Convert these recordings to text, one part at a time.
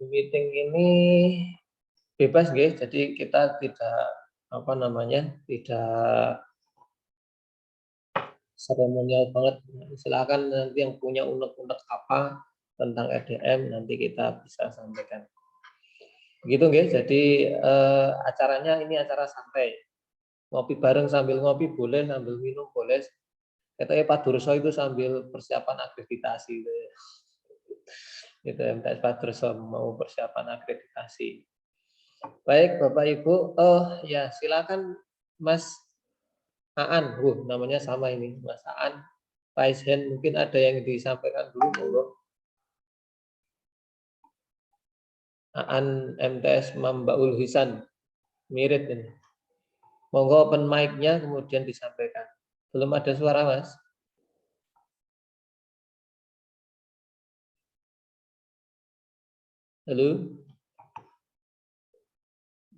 Meeting ini bebas, guys. Jadi kita tidak tidak seremonial banget. Silakan nanti yang punya unek-unek apa tentang RDM nanti kita bisa sampaikan. Begitu, guys. Jadi acaranya ini acara santai. Ngopi bareng sambil ngopi boleh, sambil minum boleh. Katanya Pak Durso itu sambil persiapan akreditasi. Gitu, MTS Pak Durso mau persiapan akreditasi. Baik, Bapak Ibu. Oh ya, silakan Mas Aan. Namanya sama ini, Mas Aan. Raise hand, mungkin ada yang disampaikan dulu, monggo. Aan MTS Mambaul Hisan. Mirip ini. Monggo open mic-nya kemudian disampaikan. Belum ada suara, Mas? Halo?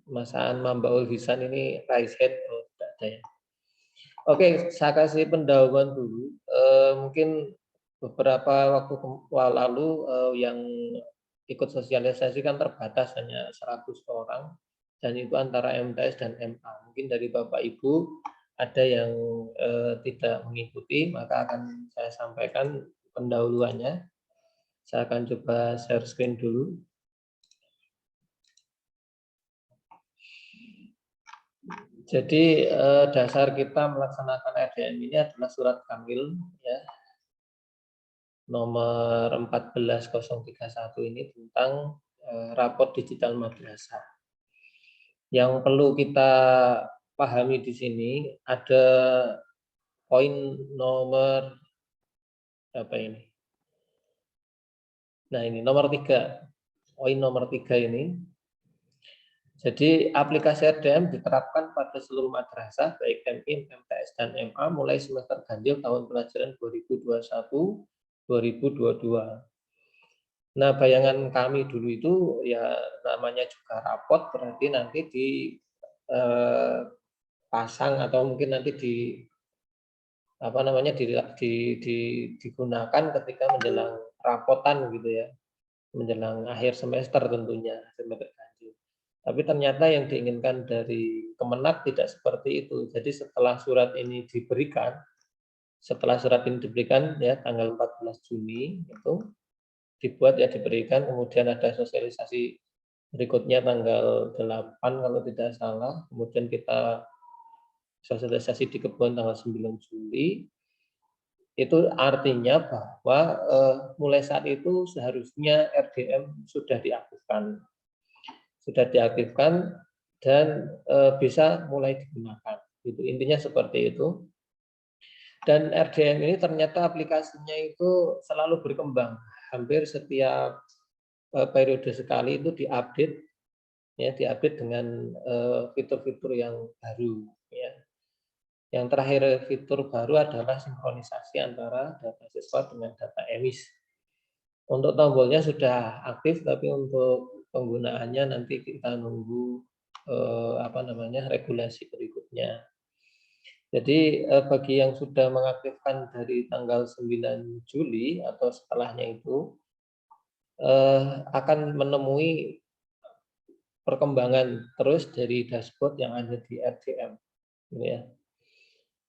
Mas Aan Mambaul Hisan ini raise hand. Oh, tidak ada ya. Oke, saya kasih pendahuluan dulu. Mungkin beberapa waktu lalu yang ikut sosialisasi kan terbatas hanya 100 orang dan itu antara MTS dan MA. Mungkin dari Bapak Ibu ada yang tidak mengikuti, maka akan saya sampaikan pendahuluannya. Saya akan coba share screen dulu. Jadi dasar kita melaksanakan RDM ini adalah surat Kamil ya, nomor 14031 ini tentang raport digital madrasah. Yang perlu kita pahami di sini ada poin nomor apa ini? Nah ini nomor 3, poin nomor 3 ini. Jadi aplikasi RDM diterapkan pada seluruh madrasah baik MIM, MTS dan MA mulai semester ganjil tahun pelajaran 2021-2022. Nah, bayangan kami dulu itu ya namanya juga rapot berarti nanti dipasang atau mungkin nanti digunakan ketika menjelang rapotan gitu ya, menjelang akhir semester tentunya semester ganjil. Tapi ternyata yang diinginkan dari Kemenak tidak seperti itu. Jadi setelah surat ini diberikan ya tanggal 14 Juni itu dibuat ya diberikan, kemudian ada sosialisasi berikutnya tanggal 8 kalau tidak salah, kemudian kita sosialisasi di Kebon tanggal 9 Juli. Itu artinya bahwa mulai saat itu seharusnya RDM sudah diaktifkan dan bisa mulai digunakan. Itu intinya seperti itu. Dan RDM ini ternyata aplikasinya itu selalu berkembang. Hampir setiap periode sekali itu diupdate dengan fitur-fitur yang baru ya. Yang terakhir fitur baru adalah sinkronisasi antara data siswa dengan data emis. Untuk tombolnya sudah aktif, tapi untuk penggunaannya nanti kita nunggu regulasi berikutnya. Jadi bagi yang sudah mengaktifkan dari tanggal 9 Juli atau setelahnya itu akan menemui perkembangan terus dari dashboard yang ada di RDM. Ya.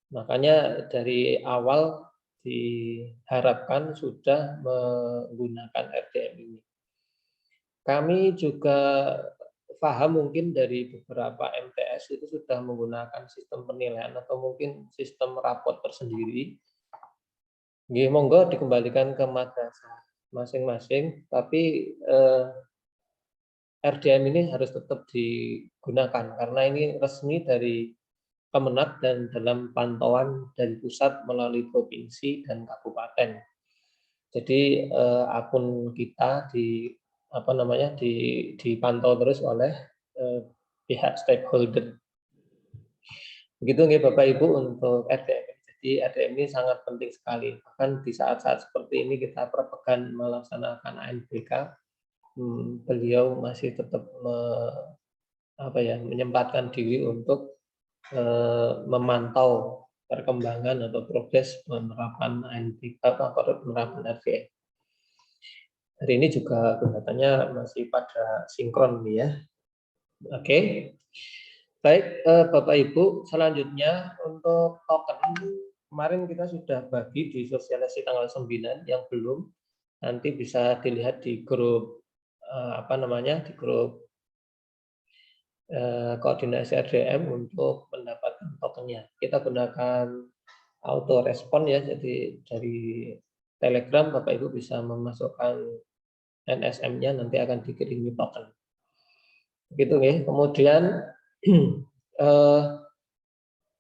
Makanya dari awal diharapkan sudah menggunakan RDM ini. Kami juga paham mungkin dari beberapa MTS itu sudah menggunakan sistem penilaian atau mungkin sistem rapot tersendiri. Nggih, monggo dikembalikan ke madrasah masing-masing, tapi RDM ini harus tetap digunakan karena ini resmi dari Kemenak dan dalam pantauan dari pusat melalui provinsi dan kabupaten. Jadi akun kita dipantau terus oleh pihak stakeholder. Begitu nih Bapak Ibu untuk RDM. Jadi RDM ini sangat penting sekali. Bahkan di saat-saat seperti ini kita berpegang melaksanakan ANBK, beliau masih tetap menyempatkan diri untuk memantau perkembangan atau progres penerapan ANBK atau penerapan RDM. Hari ini juga kegiatannya masih pada sinkron nih ya. Oke. Baik, Bapak Ibu, selanjutnya untuk token kemarin kita sudah bagi di sosialisasi tanggal 9 yang belum nanti bisa dilihat di grup di grup koordinasi RDM untuk mendapatkan tokennya. Kita gunakan auto respon ya, jadi dari Telegram Bapak Ibu bisa memasukkan NSM-nya, nanti akan dikirimi token. Begitu ya. Kemudian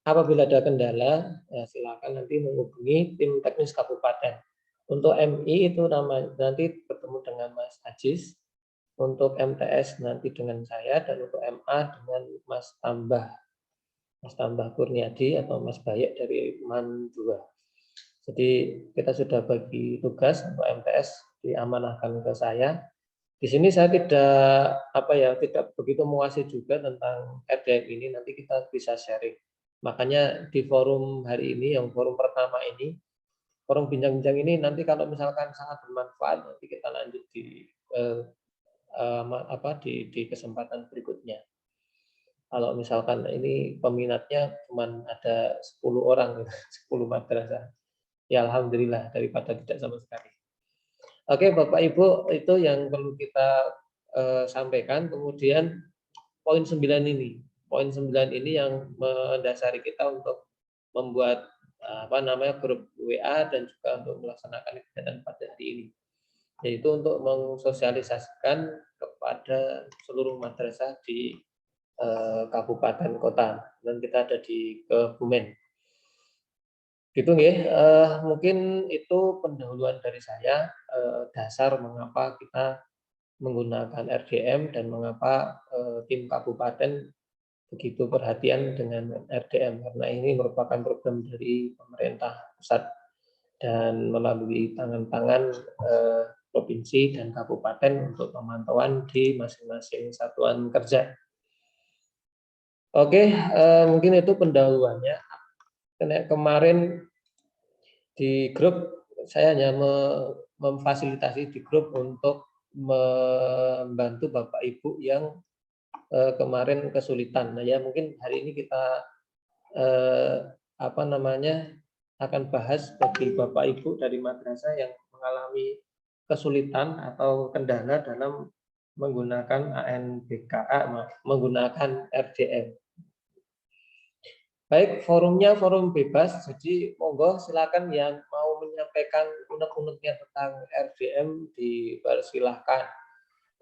apabila ada kendala, ya silakan nanti menghubungi tim teknis kabupaten. Untuk MI itu nanti bertemu dengan Mas Ajis, untuk MTS nanti dengan saya, dan untuk MA dengan Mas Tambah Kurniadi atau Mas Bayek dari MAN 2. Jadi kita sudah bagi tugas untuk MTS diamanahkan ke saya. Di sini saya tidak begitu menguasai juga tentang RDM ini, nanti kita bisa sharing. Makanya di forum hari ini, yang forum pertama ini, forum bincang-bincang ini, nanti kalau misalkan sangat bermanfaat, nanti kita lanjut di kesempatan berikutnya. Kalau misalkan ini peminatnya cuma ada 10 orang, 10 madrasah, ya alhamdulillah daripada tidak sama sekali. Oke, Bapak Ibu, itu yang perlu kita sampaikan. Kemudian poin 9 ini. Poin 9 ini yang mendasari kita untuk membuat grup WA dan juga untuk melaksanakan kegiatan pada hari ini. Yaitu untuk mensosialisasikan kepada seluruh madrasah di kabupaten kota, dan kita ada di Kebumen. Gitu ya. Mungkin itu pendahuluan dari saya, dasar mengapa kita menggunakan RDM dan mengapa tim kabupaten begitu perhatian dengan RDM, karena ini merupakan program dari pemerintah pusat dan melalui tangan-tangan provinsi dan kabupaten untuk pemantauan di masing-masing satuan kerja. Oke, mungkin itu pendahuluannya. Kemarin di grup saya hanya memfasilitasi di grup untuk membantu Bapak Ibu yang kemarin kesulitan. Nah ya, mungkin hari ini kita akan bahas bagi Bapak Ibu dari madrasah yang mengalami kesulitan atau kendala dalam menggunakan menggunakan RDM. Baik, forumnya forum bebas, jadi monggo silakan yang mau menyampaikan unek-uneknya tentang RDM dipersilahkan.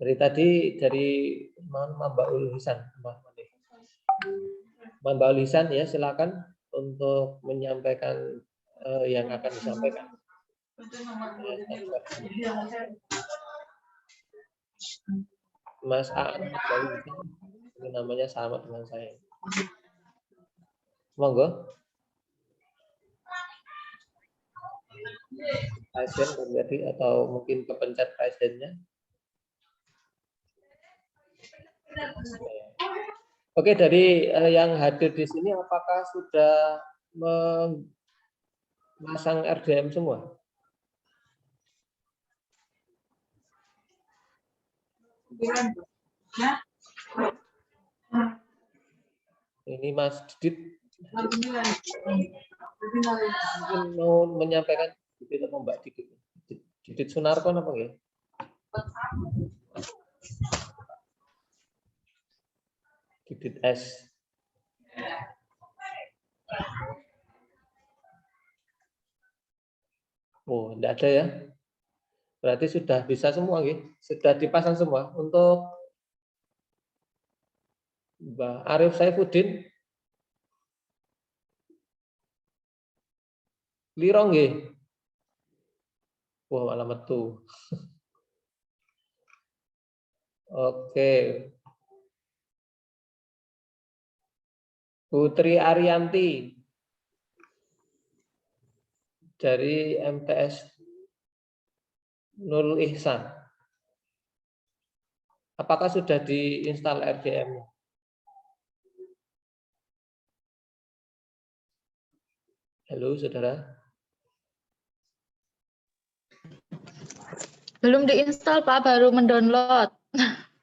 Dari tadi dari Mbak Ulisan, Mbak Ulisan ya, silakan untuk menyampaikan yang akan disampaikan. Mas A, Mbak Ulisan, ini namanya sama dengan saya. Monggo. Presiden terjadi atau mungkin kepencet presidennya. Oke, dari yang hadir di sini apakah sudah memasang RDM semua? Ini Mas Didit. Mungkin mau menyampaikan Didit atau Mbak Didit? Didit Sunarko apa ya? Didit S. Oh, enggak ada ya? Berarti sudah bisa semua, gitu. Sudah dipasang semua. Untuk Mbak Arif Saifuddin, lirong nggih. Wah, alamat tuh. Oke. Putri Arianti dari MTS Nurul Ihsan. Apakah sudah diinstal RDM? Halo, saudara. Belum diinstal Pak, baru mendownload.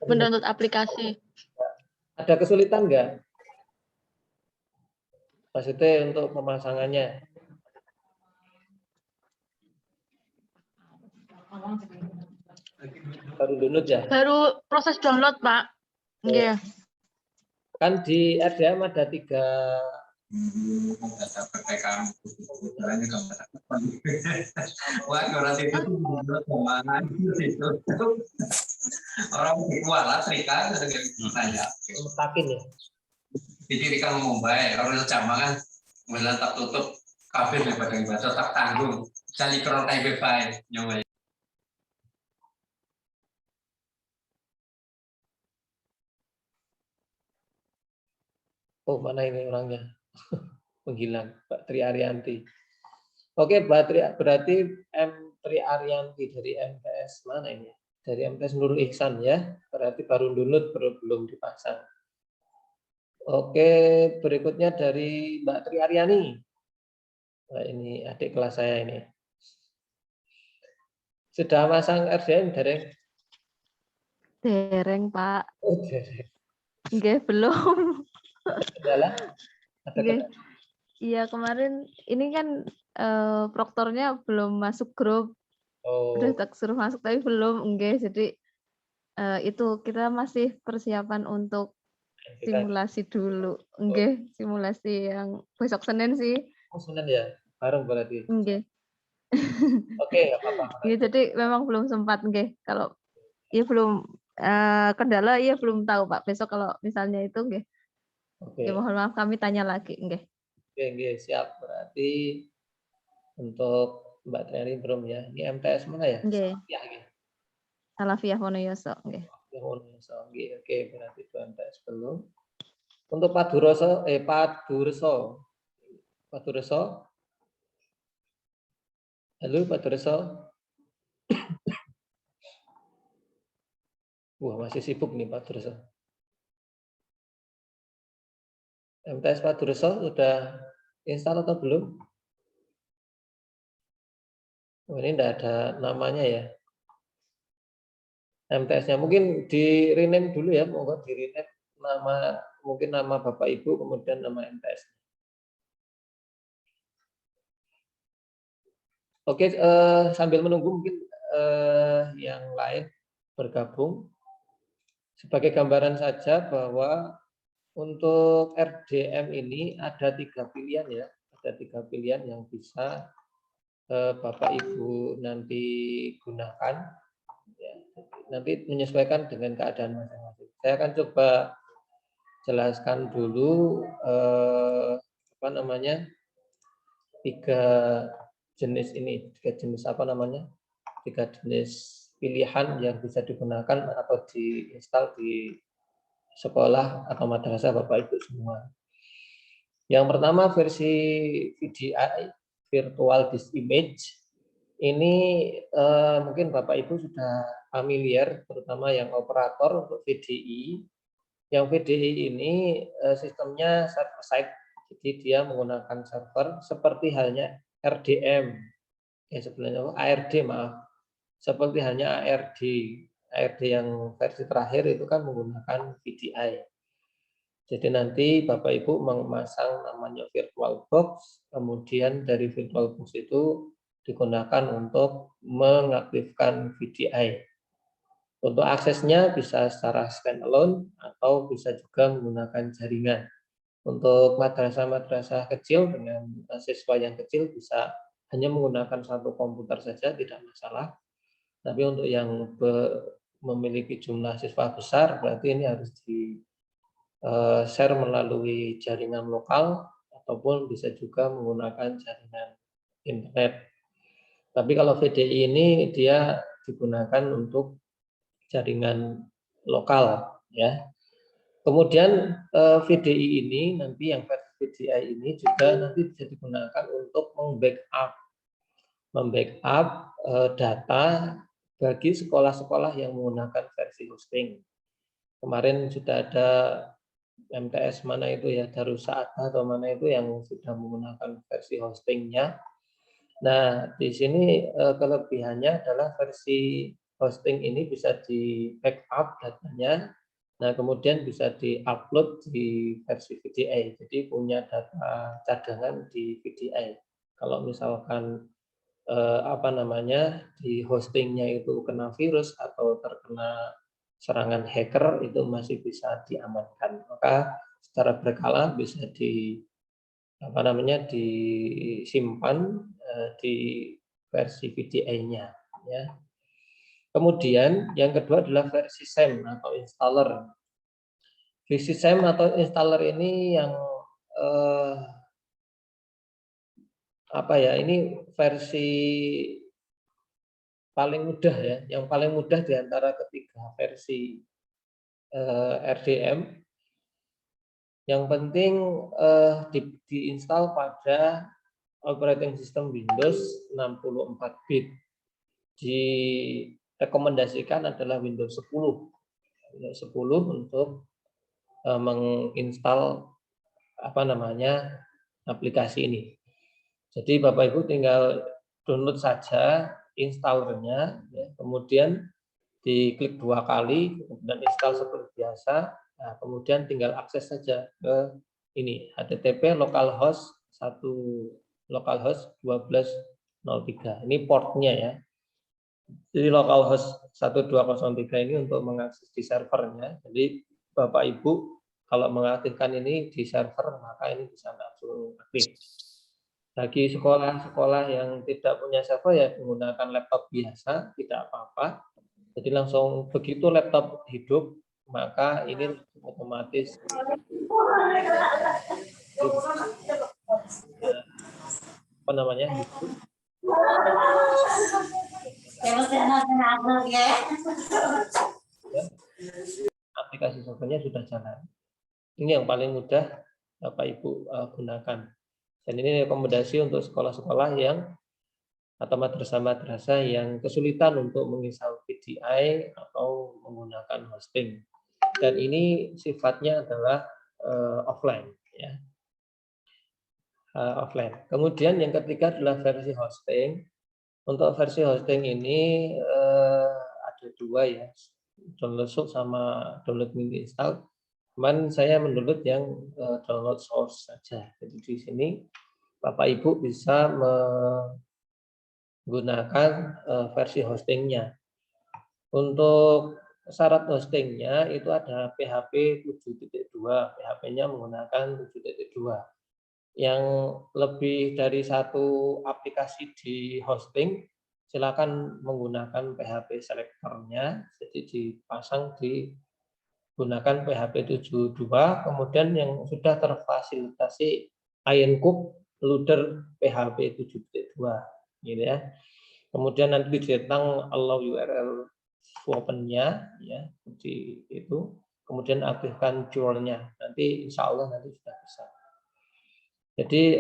Mendownload aplikasi. Ada kesulitan nggak? Maksudnya untuk pemasangannya? Baru download ya? Baru proses download Pak. Iya. Kan di RDM ada 3 mutakin ya. Didirikan Mumbai, orang jambangan mulai tak tutup kafe daripada ibadah tak tanggung. Jadi kalau kayak wifi nyoba. Oh, mana ini orangnya? Menghilang, Mbak Tri Arianti. Oke, Mbak Tri, berarti M. Tri Arianti dari MTS mana ini? Dari MTS Nurul Ihsan ya. Berarti baru download, belum dipasang. Oke, berikutnya dari Mbak Tri Aryani. Nah, ini adik kelas saya ini. Sudah masang RDM, Dereng? Dereng Pak. Oh, dereng. Nggih, belum. Kendala? Ada kendala? Iya, kemarin ini kan proktornya belum masuk grup. Oh. Udah tak suruh masuk tapi belum, enggak. Jadi itu kita masih persiapan untuk simulasi dulu. Enggak, simulasi yang besok Senin sih. Oh, Senin ya? Bareng berarti? Enggak. Oke, nggak apa-apa. Iya, jadi memang belum sempat, enggak. Kalau ya belum kendala, ya belum tahu Pak. Besok kalau misalnya itu, enggak. Oke. Ya mohon maaf kami tanya lagi, enggak. Oke, siap. Berarti untuk Mbak Tri belum ya. Ini MTS mana ya? Nggih. Ya, Salafiyah Wonoyoso, nggih. Oke, berarti itu MTS belum. Untuk Pak Durso, halo Pak Durso. Wah, masih sibuk nih Pak Durso. MTS Pak Durso sudah install atau belum? Oh, ini tidak ada namanya ya. MTS-nya mungkin di rename dulu ya, monggo di rename nama, mungkin nama Bapak Ibu kemudian nama MTS. Oke, sambil menunggu mungkin yang lain bergabung. Sebagai gambaran saja bahwa untuk RDM ini ada 3 pilihan ya, ada 3 pilihan yang bisa Bapak Ibu nanti gunakan. Ya, nanti menyesuaikan dengan keadaan masing-masing. Saya akan coba jelaskan dulu 3 jenis ini, 3 jenis pilihan yang bisa digunakan atau diinstal di sekolah atau madrasah Bapak Ibu semua. Yang pertama versi VDI, Virtual Disk Image. Ini mungkin Bapak Ibu sudah familiar, terutama yang operator untuk VDI. Yang VDI ini sistemnya server side, jadi dia menggunakan server seperti halnya RDM, sebenarnya ARD maaf, seperti halnya ARD yang versi terakhir itu kan menggunakan VDI. Jadi nanti Bapak Ibu memasang namanya virtual box, kemudian dari virtual box itu digunakan untuk mengaktifkan VDI. Untuk aksesnya bisa secara standalone atau bisa juga menggunakan jaringan. Untuk madrasah-madrasah kecil dengan siswa yang kecil bisa hanya menggunakan 1 komputer saja, tidak masalah. Tapi untuk yang memiliki jumlah siswa besar, berarti ini harus di share melalui jaringan lokal ataupun bisa juga menggunakan jaringan internet. Tapi kalau VDI ini dia digunakan untuk jaringan lokal ya. Kemudian VDI ini nanti yang versi VDI ini juga nanti bisa digunakan untuk membackup data bagi sekolah-sekolah yang menggunakan versi hosting. Kemarin sudah ada MTS mana itu ya, Darussaada atau mana itu yang sudah menggunakan versi hostingnya. Nah, di sini kelebihannya adalah versi hosting ini bisa di backup datanya. Nah, kemudian bisa di-upload di versi VDI. Jadi punya data cadangan di VDI. Kalau misalkan di hostingnya itu kena virus atau terkena serangan hacker, itu masih bisa diamankan. Maka secara berkala bisa disimpan di versi VDI-nya, ya. Kemudian yang kedua adalah versi SAM atau installer. Versi SAM atau installer ini yang ini versi paling mudah ya, yang paling mudah di antara ketiga versi RDM. Yang penting diinstal pada operating system Windows 64 bit. Direkomendasikan adalah Windows 10. Windows 10 untuk menginstal aplikasi ini. Jadi Bapak Ibu tinggal download saja installernya, ya, kemudian diklik 2 kali, kemudian install seperti biasa. Nah, kemudian tinggal akses saja ke ini http localhost 1203. Ini portnya ya. Jadi localhost 1203 ini untuk mengakses di servernya. Jadi Bapak Ibu kalau mengaktifkan ini di server, maka ini bisa langsung aktif. Bagi sekolah-sekolah yang tidak punya server ya menggunakan laptop biasa, tidak apa-apa. Jadi langsung begitu laptop hidup, maka ini otomatis hidup. Aplikasi servernya sudah jalan. Ini yang paling mudah Bapak Ibu gunakan. Dan ini rekomendasi untuk sekolah-sekolah atau madrasah-madrasah yang kesulitan untuk menginstal VDI atau menggunakan hosting. Dan ini sifatnya adalah offline, ya. Offline. Kemudian yang ketiga adalah versi hosting. Untuk versi hosting ini ada 2 ya, download source sama download mini install. Cuman saya mendownload yang download source saja. Jadi di sini Bapak Ibu bisa menggunakan versi hostingnya. Untuk syarat hostingnya itu ada PHP 7.2, PHP-nya menggunakan 7.2. Yang lebih dari 1 aplikasi di hosting, silakan menggunakan PHP selector-nya, jadi dipasang gunakan PHP 7.2, kemudian yang sudah terfasilitasi Ironcube loader PHP 7.2, gitu ya. Kemudian nanti ditentang allow URL open-nya, ya, seperti itu. Kemudian aktifkan curl-nya, nanti insya Allah nanti sudah bisa. Jadi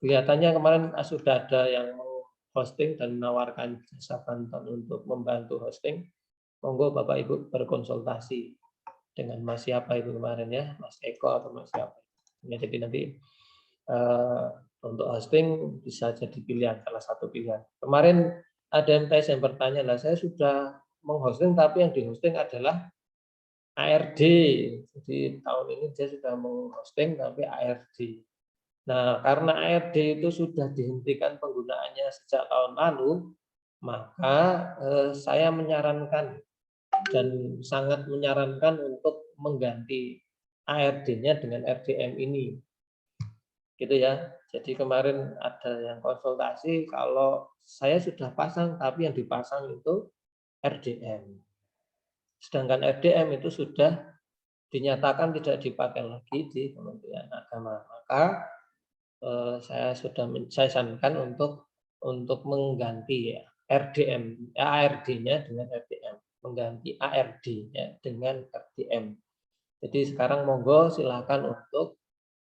kelihatannya kemarin sudah ada yang hosting dan menawarkan jasa bantuan untuk membantu hosting. Monggo Bapak Ibu berkonsultasi dengan Mas siapa itu kemarin ya, Mas Eko atau Mas siapa. Ya, jadi nanti untuk hosting bisa jadi pilihan, salah satu pilihan. Kemarin ada MTS yang bertanya, lah saya sudah menghosting tapi yang dihosting adalah ARD. Jadi tahun ini dia sudah menghosting tapi ARD. Nah, karena ARD itu sudah dihentikan penggunaannya sejak tahun lalu, maka saya menyarankan dan sangat menyarankan untuk mengganti ARD-nya dengan RDM ini. Gitu ya. Jadi kemarin ada yang konsultasi kalau saya sudah pasang tapi yang dipasang itu RDM. Sedangkan RDM itu sudah dinyatakan tidak dipakai lagi di Kementerian Agama. Maka saya sarankan untuk mengganti ya, RDM, ARD-nya dengan RDM, mengganti ARD-nya dengan RDM. Jadi sekarang monggo silakan untuk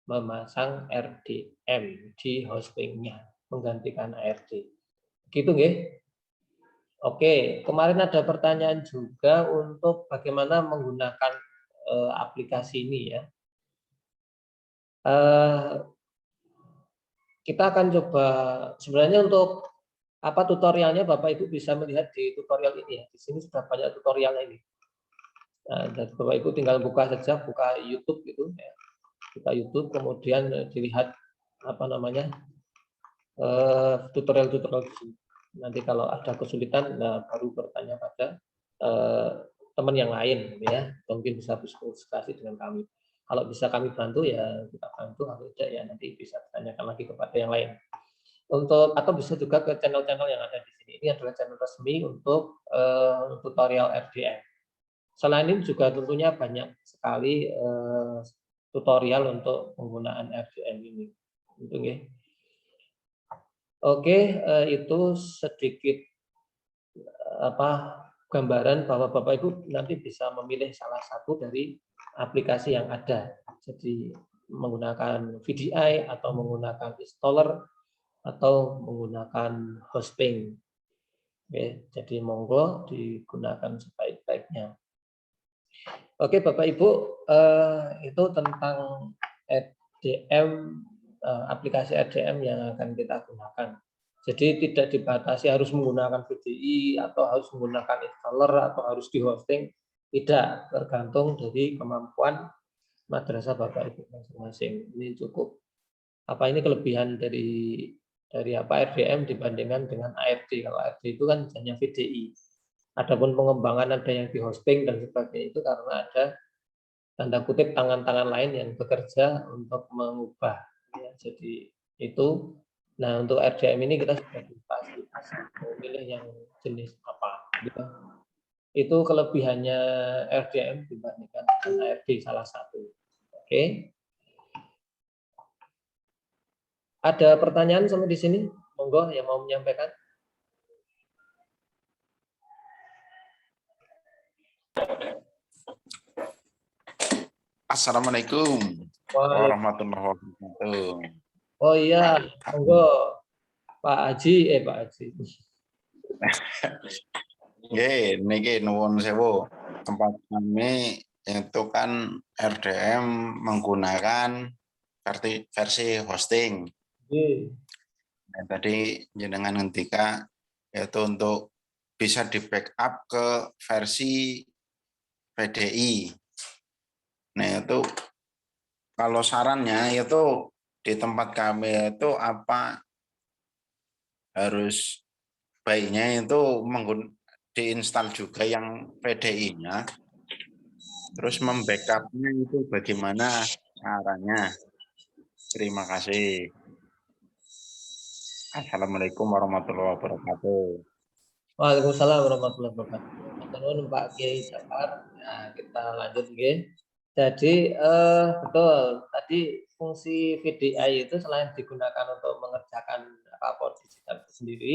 memasang RDM di hostingnya, menggantikan ARD. Gitu nggih? Oke, kemarin ada pertanyaan juga untuk bagaimana menggunakan aplikasi ini ya. Kita akan coba sebenarnya untuk Apa tutorialnya Bapak Ibu bisa melihat di tutorial ini ya. Di sini sudah banyak tutorialnya ini. Nah, dan Bapak Ibu tinggal buka saja, buka YouTube gitu ya. Buka YouTube kemudian dilihat apa namanya tutorial-tutorial di sini. Nanti kalau ada kesulitan, nah baru bertanya pada teman yang lain, ya. Mungkin bisa diskusi dengan kami. Kalau bisa kami bantu ya kita bantu, kalau tidak ya nanti bisa tanyakan lagi kepada yang lain. Untuk atau bisa juga ke channel-channel yang ada di sini. Ini adalah channel resmi untuk tutorial RDM. Selain ini juga tentunya banyak sekali tutorial untuk penggunaan RDM ini. Gitu, ya. Oke, itu sedikit gambaran bahwa Bapak Ibu nanti bisa memilih salah satu dari aplikasi yang ada. Jadi menggunakan VDI atau menggunakan installer atau menggunakan hosting. Oke, jadi monggo digunakan sebaik-baiknya. Oke, Bapak Ibu, itu tentang RDM, aplikasi RDM yang akan kita gunakan. Jadi tidak dibatasi harus menggunakan VDI atau harus menggunakan installer atau harus di hosting. Tidak, tergantung dari kemampuan madrasah Bapak Ibu masing-masing. Ini cukup. Ini kelebihan dari RDM dibandingkan dengan ARD. Kalau ARD itu kan hanya VDI. Adapun pengembangan ada yang di hosting dan sebagainya itu karena ada tanda kutip tangan-tangan lain yang bekerja untuk mengubah. Ya, jadi itu. Nah, untuk RDM ini kita sudah difasilitasi memilih yang jenis apa. Gitu. Itu kelebihannya RDM dibandingkan dengan ARD salah satu. Oke. Ada pertanyaan sampai di sini? Monggo yang mau menyampaikan. Assalamualaikum warahmatullahi wabarakatuh. Oh iya, monggo Pak Haji, Pak Haji. Nggih, niki nuwun sewu. Tempat kami itu kan RDM menggunakan versi hosting. Nah, tadi jenengan ngendika yaitu untuk bisa di backup ke versi VDI. Nah, itu kalau sarannya itu di tempat kami itu apa harus baiknya itu diinstal juga yang VDI-nya, terus membackup-nya itu bagaimana caranya. Terima kasih. Assalamualaikum warahmatullahi wabarakatuh. Waalaikumsalam warahmatullahi wabarakatuh. Pak Kiai Jafar. Nah, kita lanjut, nggih. Jadi betul, tadi fungsi VDI itu selain digunakan untuk mengerjakan rapor digital itu sendiri,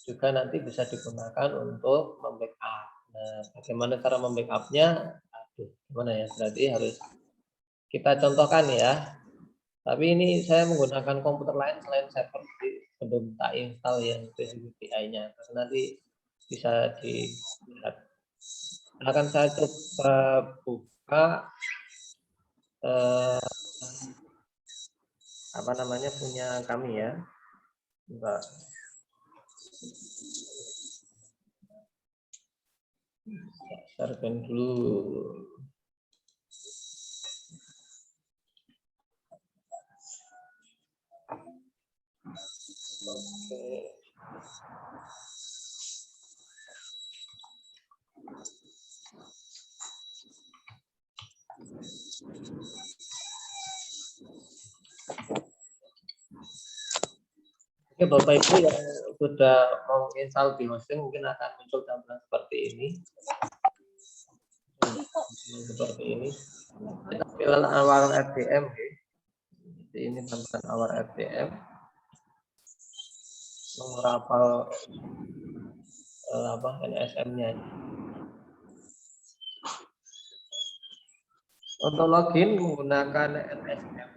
juga nanti bisa digunakan untuk membackup. Nah, bagaimana cara membackup-nya? Gimana ya? Berarti harus kita contohkan ya. Tapi ini saya menggunakan komputer lain selain server, belum tak install yang VDI-nya. Nanti bisa dilihat. Akan saya coba buka punya kami ya. Enggak. Sharekan dulu. Oke. Oke, Bapak Ibu yang sudah mau install di hosting mungkin akan muncul tampilan seperti ini. Seperti ini. Tampilan awal RDM. Jadi ini tampilan awal RDM. Nomor hafal NSM-nya. Untuk login menggunakan NSM.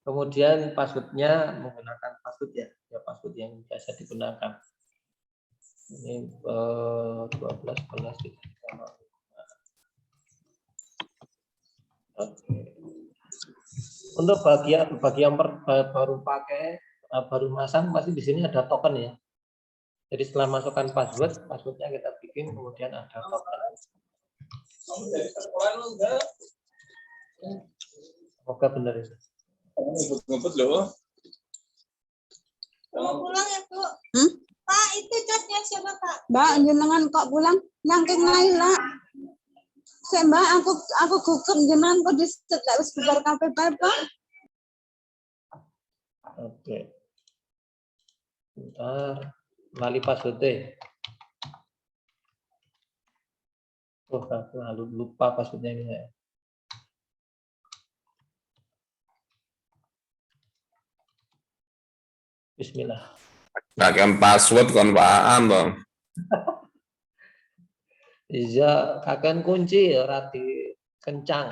Kemudian password-nya menggunakan password ya password yang biasa digunakan. Ini 12 sama. Oke. Untuk bagi yang baru pakai baru masang pasti di sini ada token ya. Jadi setelah masukkan passwordnya kita bikin, kemudian ada token. Semoga benar itu. Ngebut loh. Mau pulang ya, Bu? Pak, itu catnya siapa, Pak? Mbak, jenengan kok pulang nyangking Naila. Saya Mbak, aku gugup jenengan kok disedak wis bubar kabeh bae, Pak. Oke. Bentar. Lali passwordnya. Oh, aku lupa passwordnya ini ya. Bismillah. Kakek password kon paham, Bang. Iya, kakek kunci ya rati kencang.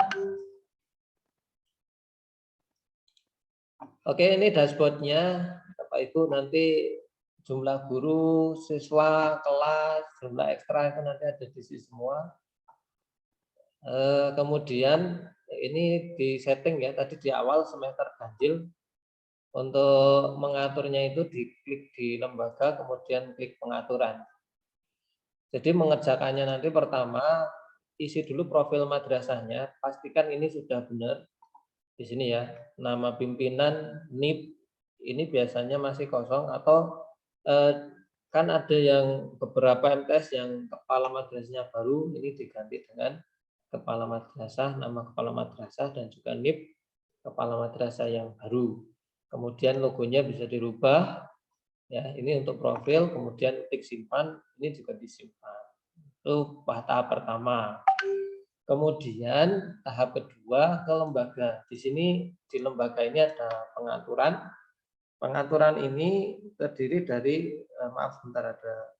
Oke, ini dashboardnya. Bapak Ibu nanti jumlah guru, siswa, kelas, jumlah ekstra itu nanti ada di sini semua. Kemudian ini di setting ya, tadi di awal semester ganjil. Untuk mengaturnya itu diklik di lembaga, kemudian klik pengaturan. Jadi mengerjakannya nanti pertama, isi dulu profil madrasahnya, pastikan ini sudah benar. Di sini ya, nama pimpinan, NIP, ini biasanya masih kosong atau kan ada yang beberapa MTS yang kepala madrasahnya baru, ini diganti dengan kepala madrasah, nama kepala madrasah, dan juga NIP kepala madrasah yang baru. Kemudian logonya bisa dirubah, ya ini untuk profil, kemudian klik simpan, ini juga disimpan. Itu tahap pertama. Kemudian tahap kedua ke lembaga. Di sini di lembaga ini ada pengaturan. Pengaturan ini terdiri dari maaf sebentar ada.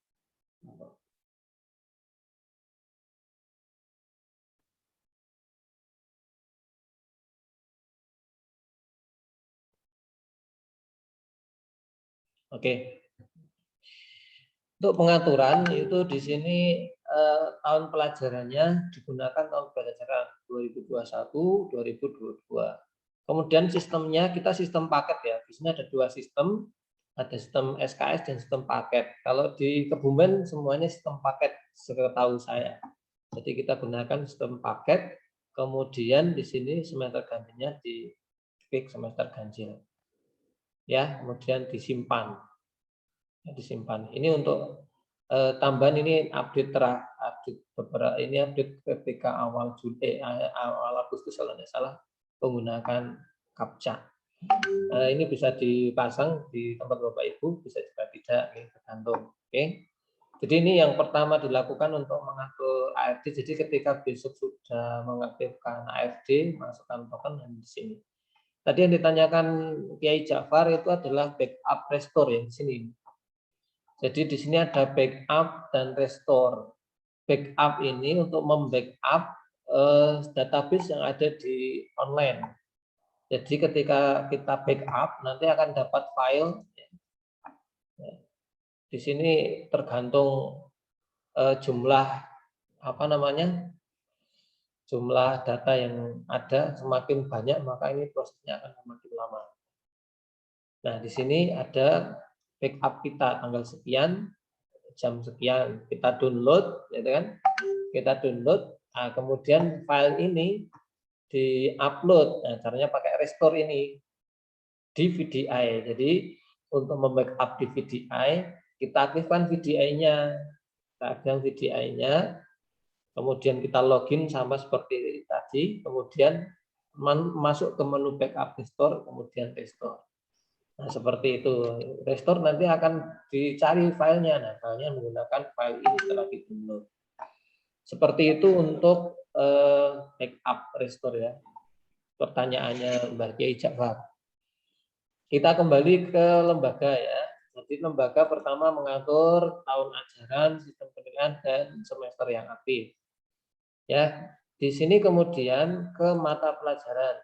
Oke. Untuk pengaturan itu di sini tahun pelajarannya digunakan tahun pelajaran 2021-2022. Kemudian sistemnya kita sistem paket ya. Di sini ada dua sistem, ada sistem SKS dan sistem paket. Kalau di Kebumen semuanya sistem paket setahu saya. Jadi kita gunakan sistem paket. Kemudian di sini semester ganjilnya di klik semester ganjil. Ya, kemudian disimpan. Disimpan. Ini untuk tambahan ini update beberapa ini update ketika awal awal Agustus kalau tidak salah menggunakan CAPTCHA. Ini bisa dipasang di tempat Bapak Ibu, bisa juga tidak, ini tergantung. Oke. Jadi ini yang pertama dilakukan untuk mengatur AFD. Jadi ketika besok sudah mengaktifkan AFD, masukkan token di sini. Tadi yang ditanyakan Kiai Ja'far itu adalah backup restore yang di sini. Jadi di sini ada backup dan restore. Backup ini untuk membackup database yang ada di online. Jadi ketika kita backup nanti akan dapat file. Di sini tergantung jumlah jumlah data yang ada, semakin banyak maka ini prosesnya akan semakin lama. Nah, di sini ada backup kita tanggal sekian, jam sekian, kita download, gitu kan? Kita download, nah, kemudian file ini di-upload. Nah, caranya pakai restore ini di VDI. Jadi untuk membackup di VDI, kita aktifkan VDI-nya. Kita aktifkan VDI-nya. Kemudian kita login sama seperti tadi, kemudian masuk ke menu backup restore, kemudian restore. Nah, seperti itu. Restore nanti akan dicari filenya. Nah, filenya menggunakan file ini setelah di-download. Seperti itu untuk backup restore ya. Pertanyaannya Mbak Kiai Ja'far. Kita kembali ke lembaga ya. Jadi lembaga pertama mengatur tahun ajaran, sistem penilaian, dan semester yang aktif. Ya, di sini kemudian ke mata pelajaran.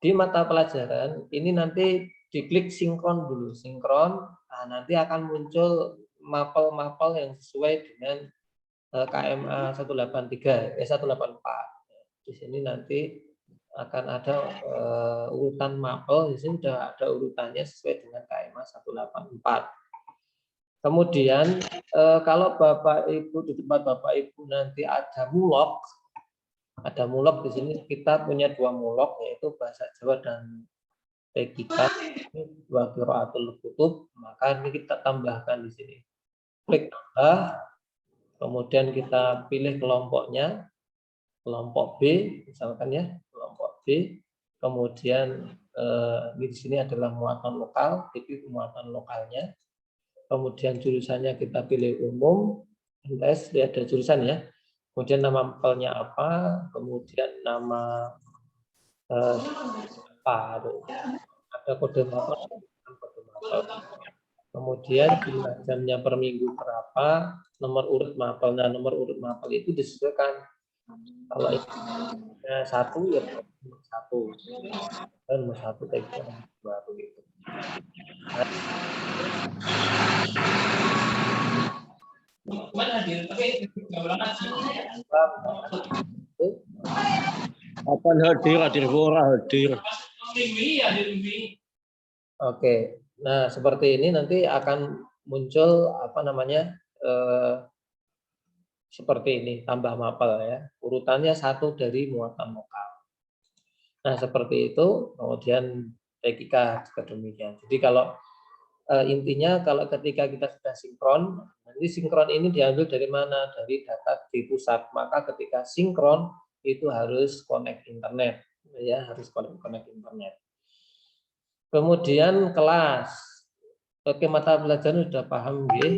Di mata pelajaran ini nanti diklik sinkron dulu, sinkron. Nah, nanti akan muncul mapel-mapel yang sesuai dengan KMA 183, 184. Di sini nanti akan ada urutan mapel. Di sini sudah ada urutannya sesuai dengan KMA 184. Kemudian kalau Bapak Ibu di tempat Bapak Ibu nanti ada mulok di sini kita punya 2 mulok, yaitu bahasa Jawa dan P3, dua qiraatul kutub, maka ini kita tambahkan di sini. Klik tambah, kemudian kita pilih kelompoknya, kelompok B misalkan ya, kelompok B, kemudian di sini adalah muatan lokal, jadi muatan lokalnya. Kemudian jurusannya kita pilih umum, MTS ada jurusan ya. Kemudian nama mapelnya apa, kemudian nama apa, ada kode mapel, kemudian jumlah jamnya per minggu berapa, nomor urut mapel. Nah, nomor urut mapel itu disesuaikan. Kalau itu 1 ya nomor 1, dan nomor 1 nomor 2 begitu. Apa hadir ora hadir. Oke, nah seperti ini nanti akan muncul apa namanya seperti ini, tambah mapel ya, urutannya 1 dari muatan lokal. Nah seperti itu, kemudian logika demikian. Jadi kalau intinya kalau ketika kita sudah sinkron, nanti sinkron ini diambil dari mana? Dari data di pusat. Maka ketika sinkron itu harus connect internet, ya harus connect internet. Kemudian kelas, oke mata pelajaran sudah paham, ya.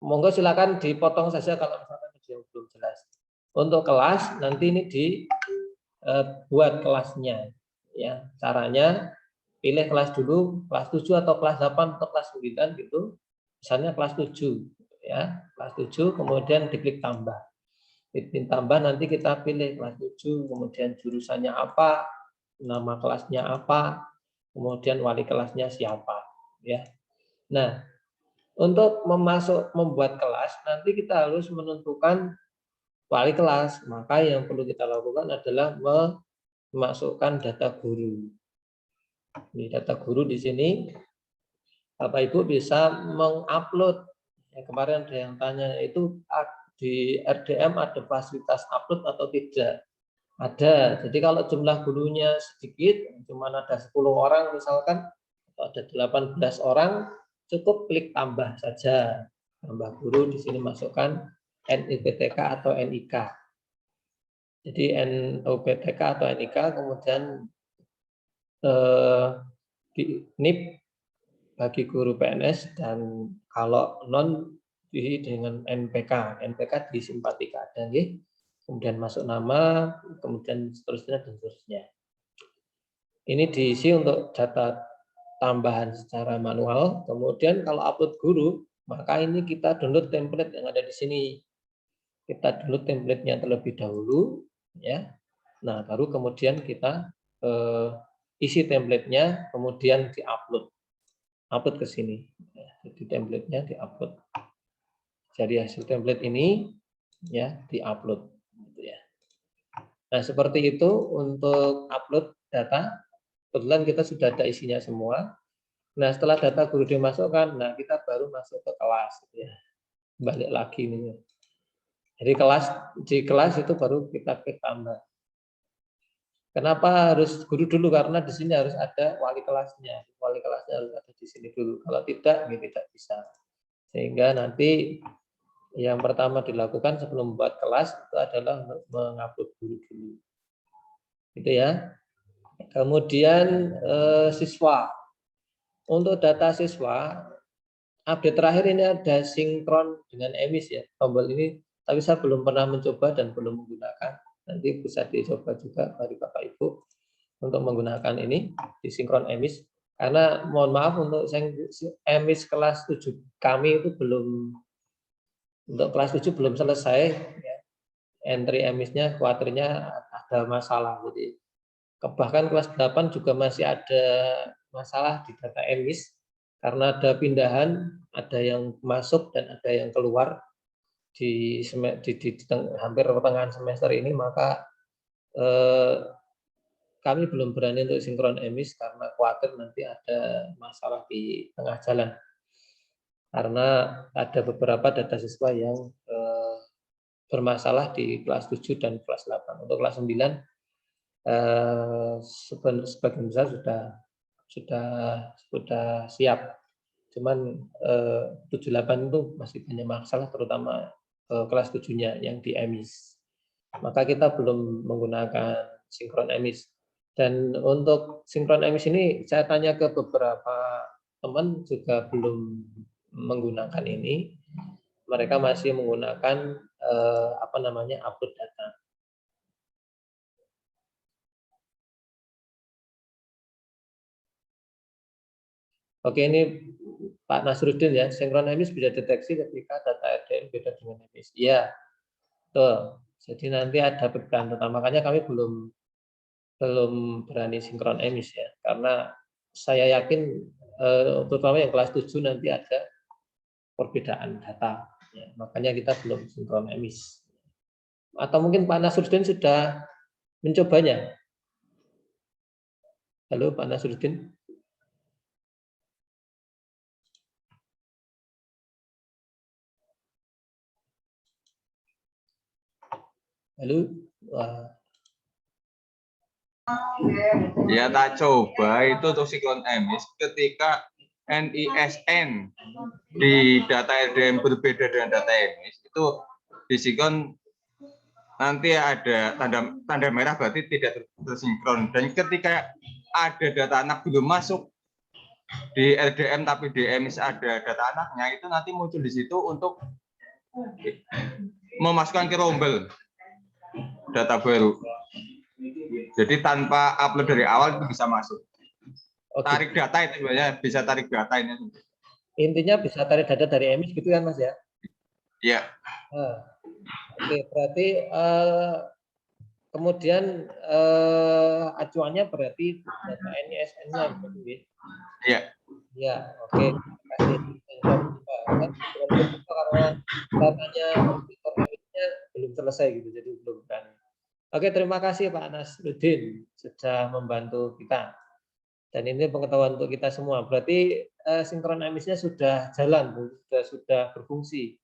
Monggo silakan dipotong saja kalau misalkan yang belum jelas. Untuk kelas nanti ini dibuat kelasnya, ya caranya. Pilih kelas dulu, kelas 7 atau kelas 8 atau kelas 9 gitu. Misalnya kelas 7 ya, kelas 7 kemudian diklik tambah. Diklik tambah nanti kita pilih kelas 7, kemudian jurusannya apa, nama kelasnya apa, kemudian wali kelasnya siapa ya. Nah, untuk membuat kelas nanti kita harus menentukan wali kelas. Maka yang perlu kita lakukan adalah memasukkan data guru. Di data guru di sini, Bapak Ibu bisa mengupload. Ya, kemarin ada yang tanya itu di RDM ada fasilitas upload atau tidak? Ada. Jadi kalau jumlah gurunya sedikit, cuma ada 10 orang misalkan, atau ada 18 orang, cukup klik tambah saja. Tambah guru di sini masukkan NIPTK atau NIK. Jadi NIPTK atau NIK, kemudian di NIP bagi guru PNS, dan kalau non dengan NPK. NPK di simpatika ada, kemudian masuk nama, kemudian seterusnya dan seterusnya. Ini diisi untuk data tambahan secara manual. Kemudian kalau upload guru, maka ini kita download template yang ada di sini. Kita download template-nya terlebih dahulu, ya. Nah, baru kemudian kita isi template-nya, kemudian diupload, upload ke sini. Jadi template-nya diupload. Jadi hasil template ini ya diupload. Ya. Nah seperti itu untuk upload data. Kebetulan kita sudah ada isinya semua. Nah setelah data guru dimasukkan, nah kita baru masuk ke kelas. Ya. Balik lagi ini. Jadi di kelas itu baru kita klik tambah. Kenapa harus guru dulu? Karena di sini harus ada wali kelasnya. Wali kelasnya harus ada di sini dulu. Kalau tidak, ya tidak bisa. Sehingga nanti yang pertama dilakukan sebelum membuat kelas itu adalah mengupload guru dulu. Gitu ya. Kemudian siswa. Untuk data siswa, update terakhir ini ada sinkron dengan emis ya. Tombol ini, tapi saya belum pernah mencoba dan belum menggunakan. Nanti bisa dicoba juga dari Bapak Ibu untuk menggunakan ini di sinkron emis. Karena mohon maaf untuk emis kelas 7 kami itu belum, untuk kelas 7 belum selesai. Ya. Entry emisnya khawatirnya ada masalah. Jadi bahkan kelas 8 juga masih ada masalah di data emis karena ada pindahan, ada yang masuk dan ada yang keluar. Di hampir pertengahan semester ini, maka kami belum berani untuk sinkron emis karena khawatir nanti ada masalah di tengah jalan. Karena ada beberapa data siswa yang bermasalah di kelas 7 dan kelas 8. Untuk kelas 9 sebagian besar sudah siap. Cuman 7-8 itu masih banyak masalah, terutama kelas 7-nya yang di emis. Maka kita belum menggunakan sinkron emis. Dan untuk sinkron emis ini saya tanya ke beberapa teman juga belum menggunakan ini. Mereka masih menggunakan upload data. Oke, ini Pak Nasruddin ya, sinkron emis bisa deteksi ketika data RDM beda dengan emis. Iya, betul. Jadi nanti ada perbedaan, makanya kami belum berani sinkron emis ya, karena saya yakin terutama yang kelas 7 nanti ada perbedaan data. Ya, makanya kita belum sinkron emis. Atau mungkin Pak Nasruddin sudah mencobanya. Halo Pak Nasruddin. Halo. Wah. Ya tak coba itu untuk sinkron emis ketika NISN di data RDM berbeda dengan data emis itu disinkron nanti ada tanda merah berarti tidak tersinkron, dan ketika ada data anak belum masuk di RDM tapi di emis ada data anaknya, itu nanti muncul di situ untuk memasukkan ke rombel data baru. Jadi tanpa upload dari awal itu bisa masuk. Oke. Tarik data itu sebenarnya bisa tarik data ini. Intinya bisa tarik data dari emis gitu kan Mas ya? Iya. Oke, berarti kemudian acuannya berarti data NISN-nya begitu. Iya. Ya, oke. Terima kasih. Karena datanya belum selesai gitu, jadi belum berani. Oke, terima kasih Pak Nasruddin sudah membantu kita. Dan ini pengetahuan untuk kita semua. Berarti sinkron emisnya sudah jalan, sudah berfungsi.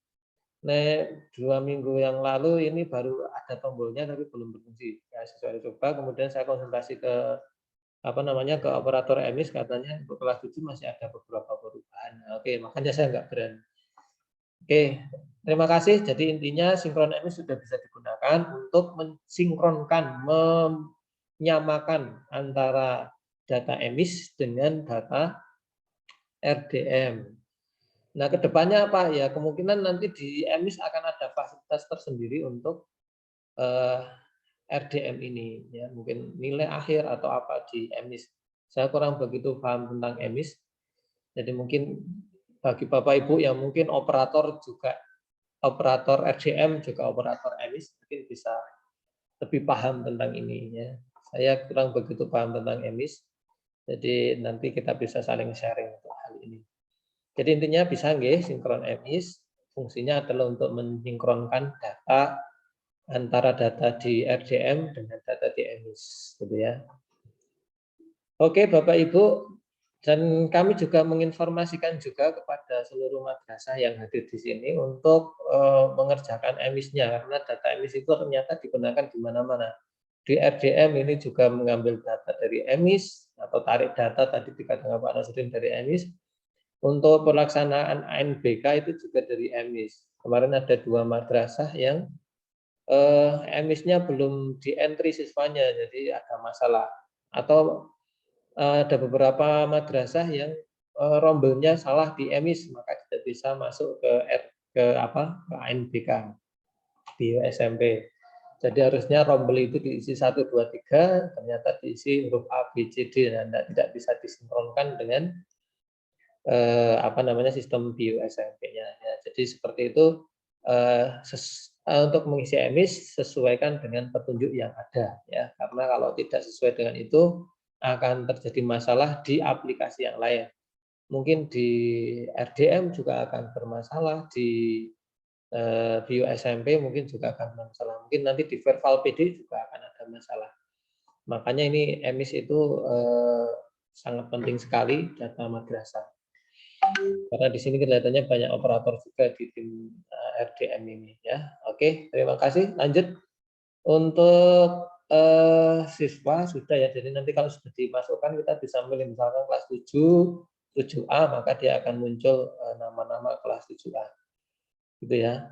Nah, 2 minggu yang lalu ini baru ada tombolnya tapi belum berfungsi. Ya, saya coba, kemudian saya konsultasi ke ke operator emis, katanya untuk kelas 7 masih ada beberapa perubahan. Oke, makanya saya nggak berani. Oke, terima kasih. Jadi intinya sinkron emis sudah bisa digunakan untuk mensinkronkan, menyamakan antara data emis dengan data RDM. Nah, kedepannya apa ya? Kemungkinan nanti di emis akan ada fasilitas tersendiri untuk RDM ini, ya mungkin nilai akhir atau apa di emis. Saya kurang begitu paham tentang emis. Jadi mungkin bagi Bapak Ibu yang mungkin operator RDM juga operator emis mungkin bisa lebih paham tentang ini ya. Saya kurang begitu paham tentang emis. Jadi nanti kita bisa saling sharing untuk hal ini. Jadi intinya bisa nggih sinkron emis, fungsinya adalah untuk mensinkronkan data antara data di RDM dengan data di emis, gitu ya. Oke, Bapak Ibu, dan kami juga menginformasikan juga kepada seluruh madrasah yang hadir di sini untuk mengerjakan emisnya, karena data emis itu ternyata digunakan di mana-mana. Di RDM ini juga mengambil data dari emis atau tarik data tadi dikatakan Pak Nasruddin dari emis. Untuk pelaksanaan ANBK itu juga dari emis. Kemarin ada 2 madrasah yang emisnya belum di entry siswanya, jadi ada masalah. Atau ada beberapa madrasah yang rombelnya salah di emis, maka tidak bisa masuk ke ANBK di SMP. Jadi harusnya rombel itu diisi 1, 2, 3, ternyata diisi huruf A, B, C, D, dan tidak bisa disinkronkan dengan sistem bio SMP-nya. Ya, jadi seperti itu. Untuk mengisi emis sesuaikan dengan petunjuk yang ada ya, karena kalau tidak sesuai dengan itu akan terjadi masalah di aplikasi yang lain. Mungkin di RDM juga akan bermasalah, di bio SMP mungkin juga akan bermasalah, mungkin nanti di verbal PD juga akan ada masalah. Makanya ini emis itu sangat penting sekali data madrasah. Karena di sini kelihatannya banyak operator juga di tim RDM ini ya. Oke, terima kasih. Lanjut untuk siswa sudah ya. Jadi nanti kalau sudah dimasukkan kita bisa milih misalkan kelas 7, 7A, maka dia akan muncul nama-nama kelas 7A. Gitu ya.